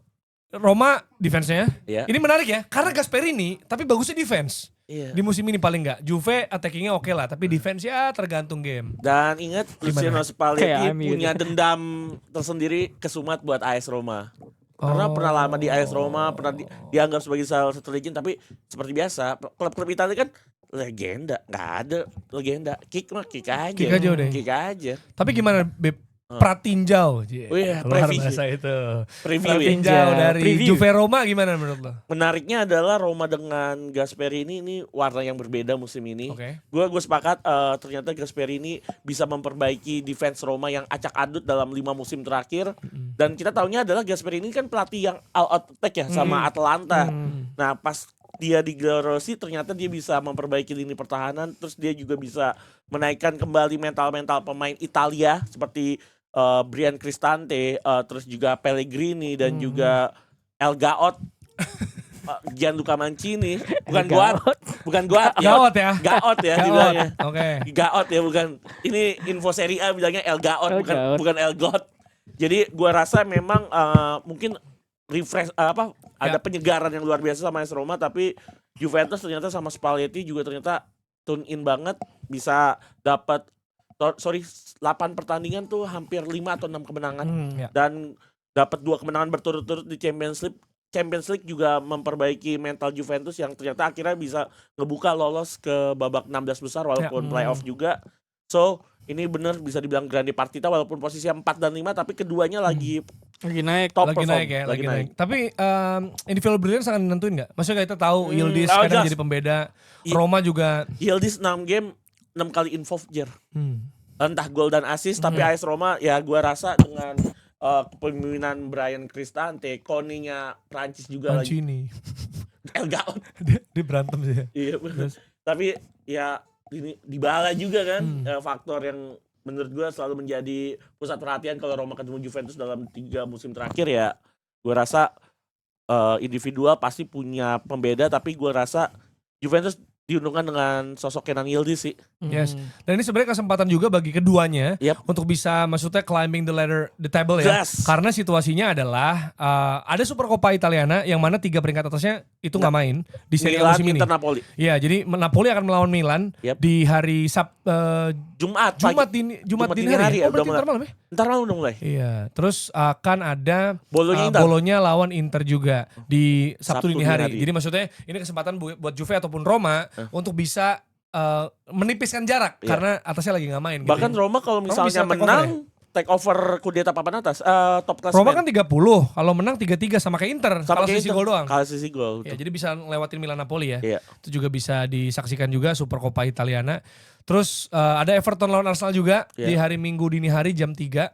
S1: Roma defense-nya.
S2: Iya.
S1: Ini menarik ya, karena Gasperini tapi bagusnya defense.
S2: Iya.
S1: Di musim ini paling enggak. Juve attacking-nya oke lah, tapi defense ya tergantung game.
S2: Dan ingat Luciano Spalletti
S3: Kayak Ami
S2: punya
S3: gitu.
S2: dendam tersendiri ke Sumat buat AS Roma. Karena
S1: Oh.
S2: pernah lama di AS Roma, pernah dianggap sebagai salah satu legend, tapi seperti biasa, klub-klub Italia kan legenda, nggak ada legenda. Kick aja.
S1: Kick aja udah.
S2: Kick aja.
S1: Tapi gimana Beb? Pratinjau.
S2: Oh iya,
S1: Keluar
S2: preview.
S1: bahasa itu.
S2: Preview ya.
S1: Pratinjau dari
S3: Preview.
S1: Juve Roma gimana menurut lo?
S2: Menariknya adalah Roma dengan Gasperini ini warna yang berbeda musim ini.
S1: Oke.
S2: Gue sepakat ternyata Gasperini bisa memperbaiki defense Roma yang acak adut dalam 5 musim terakhir. Dan kita tahunya adalah Gasperini kan pelatih yang all out attack ya sama Atalanta. Nah pas dia di Rossi ternyata dia bisa memperbaiki lini pertahanan. Terus dia juga bisa menaikkan kembali mental-mental pemain Italia seperti Brian Cristante, terus juga Pellegrini dan juga El Gaot. Gianluca Mancini, bukan Goat ya.
S1: Gawat ya.
S2: Gaot ya
S1: Gawat.
S2: dibilangnya.
S1: Oke.
S2: Gaot ya bukan. Ini info Serie A bilangnya El Gaot
S3: El
S2: bukan
S3: Gaot.
S2: bukan El Got. Jadi gua rasa memang mungkin refresh ada penyegaran yang luar biasa sama AS Roma, tapi Juventus ternyata sama Spalletti juga ternyata tune in banget, bisa dapat 8 pertandingan tuh hampir 5 atau 6 kemenangan
S1: Ya.
S2: dan dapat 2 kemenangan berturut-turut di Champions League. Champions League juga memperbaiki mental Juventus yang ternyata akhirnya bisa ngebuka lolos ke babak 16 besar walaupun playoff juga. So, ini bener bisa dibilang Grande Partita walaupun posisi 4 dan 5 tapi keduanya lagi
S3: naik.
S2: top
S1: Lagi
S2: perform.
S1: naik ya, lagi naik. Tapi individual brilliance akan nentuin nggak? Maksudnya kita tahu Yildiz
S2: oh,
S1: kadang
S2: jelas.
S1: jadi pembeda, Roma juga.
S2: Yildiz 6 game 6 kali involved Jer.
S1: Hmm.
S2: Entah gol dan assist tapi AS Roma ya gua rasa dengan kepemimpinan Brian Cristante, Koninya Prancis juga lagi.
S1: Mancini.
S2: El Gaot.
S1: Dia berantem sih ya.
S2: Iya bener. Tapi ya ini Dybala juga kan faktor yang menurut gua selalu menjadi pusat perhatian kalau Roma ketemu Juventus dalam 3 musim terakhir ya. Gua rasa individual pasti punya pembeda tapi gua rasa Juventus diuntungkan dengan sosok Kenan Yildiz sih.
S1: Yes. Dan ini sebenarnya kesempatan juga bagi keduanya
S2: Yap.
S1: untuk bisa maksudnya climbing the table ya.
S2: Yes.
S1: Karena situasinya adalah ada Super Coppa Italiana yang mana 3 peringkat atasnya itu nggak main di Serie A
S2: Milan,
S1: musim ini.
S2: Inter, Napoli.
S1: Iya, jadi Napoli akan melawan Milan
S2: Yap.
S1: di hari
S2: Jumat
S1: Jumat dini hari.
S2: ya,
S1: Oh, berarti
S2: udah
S1: ntar malam ya?
S2: Ntar malam udah mulai.
S1: Iya, terus akan ada
S2: Bolonya Inter.
S1: Bolonya lawan Inter juga di Sabtu dini hari.
S2: hari.
S1: Jadi maksudnya ini kesempatan buat Juve ataupun Roma untuk bisa menipiskan jarak
S2: Iya.
S1: karena atasnya lagi nggak main.
S2: Bahkan
S1: gitu.
S2: Roma kalau
S1: Roma bisa
S2: misalnya
S1: take over
S2: menang take over kudeta papan atas top klasemen.
S1: Roma kan 30, kalau menang 3-3 sama kayak Inter,
S2: sama
S1: kalah
S2: kayak
S1: selisih
S2: Inter.
S1: gol doang.
S2: Kalah selisih gol.
S1: Ya, jadi bisa lewatin Milan Napoli ya.
S2: Iya.
S1: Itu juga bisa disaksikan juga Super Coppa Italiana. Terus ada Everton lawan Arsenal juga
S2: Iya.
S1: di hari Minggu dini hari jam 3.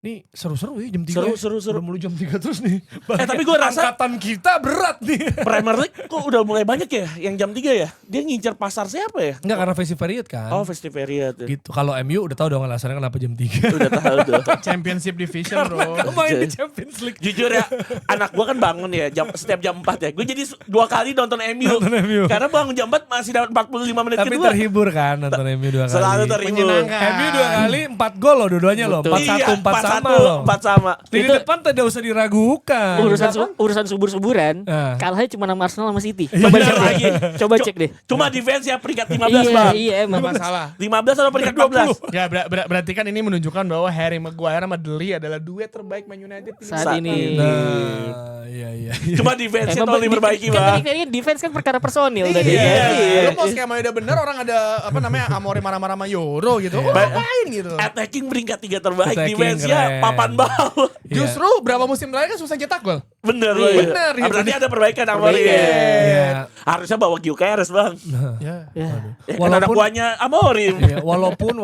S1: Nih seru-seru ya jam 3.
S2: Seru.
S1: Udah mulai jam 3 terus nih.
S2: Tapi gue rasa
S1: angkatan kita berat nih.
S2: Premier League kok udah mulai banyak ya yang jam 3 ya. Dia ngincer pasar siapa ya?
S1: Enggak karena festive period kan.
S2: Oh, festive period.
S1: Gitu. Kalau MU udah tahu dong alasannya kenapa jam 3.
S2: Udah tahu tuh.
S4: Championship division bro.
S1: Main di Champions League.
S2: Jujur ya, anak gua kan bangun ya setiap jam 4 ya. Gue jadi 2 kali nonton MU.
S1: Nonton MU.
S2: Karena bangun jam 4 masih dapat 45 menit
S1: Tapi
S2: kedua.
S1: terhibur kan nonton MU 2 kali.
S2: Selalu terhibur.
S4: Menyenangkan.
S1: MU 2 kali 4 gol loh dua-duanya loh. 4-1 4 sama loh.
S2: 4 sama.
S1: Di
S3: Itu-
S1: depan tidak usah diragukan.
S3: Urusan subur-suburan,
S1: Nah.
S3: kalahnya cuma sama Arsenal sama City.
S1: Iya,
S3: Coba
S2: bener
S3: cek
S2: lagi.
S3: deh. Coba cek deh.
S2: Cuma defense ya peringkat 15
S3: Iya,
S2: Bang.
S3: iya emang.
S4: Gak masalah.
S2: 15 atau peringkat 14?
S4: Ya berarti kan ini menunjukkan bahwa Harry Maguire sama Dele adalah duet terbaik Man United
S3: Saat ini.
S1: Nah, iya.
S2: Cuma defense
S3: Emang
S2: tolong diperbaiki
S3: kan
S2: Bang.
S3: tadi defense kan perkara personil tadi
S4: Iya,
S3: kan. Iya.
S4: lu mau skema udah bener orang ada apa namanya Amore marah-marah sama Euro gitu. Oh,
S2: Iya.
S4: ngapain gitu.
S2: Attacking peringkat 3 terbaik,
S1: Attacking
S2: defense-nya
S1: keren.
S2: papan bawah.
S1: Iya.
S4: Justru berapa musim terakhir kan susah cetak gol.
S2: Bener.
S4: Bener, iya,
S2: Berarti ada perbaikan Amorim.
S1: Iya.
S2: Harusnya bawa Gyökeres Bang.
S4: Ya.
S3: Ya.
S2: Ya, kan anak
S1: Walaupun-
S2: buahnya Amorim.
S1: Iya, walaupun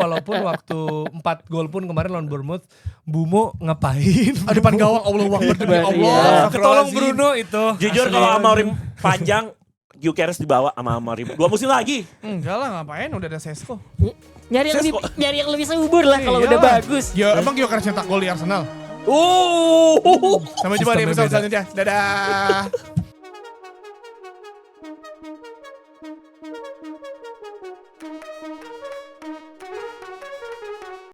S1: waktu 4 gol pun kemarin lawan Bournemouth, Bumo ngapain?
S4: Ah, depan gawang Allah Akbar demi
S3: Iya.
S4: Allah.
S1: Ketolong Bruno itu.
S2: Jujur
S1: Asli.
S2: kalau Amorim panjang, Gyökeres dibawa sama Amorim. 2 musim lagi.
S4: Enggak lah ngapain udah ada Sesko.
S3: Nyari yang lebih subur lah kalau udah
S4: Iyalah.
S3: bagus.
S4: Ya emang Gyökeres cetak gol di Arsenal.
S2: Sampai
S4: Sampai jumpa di
S1: Sistemnya
S4: episode
S1: beda.
S4: selanjutnya. Dadah.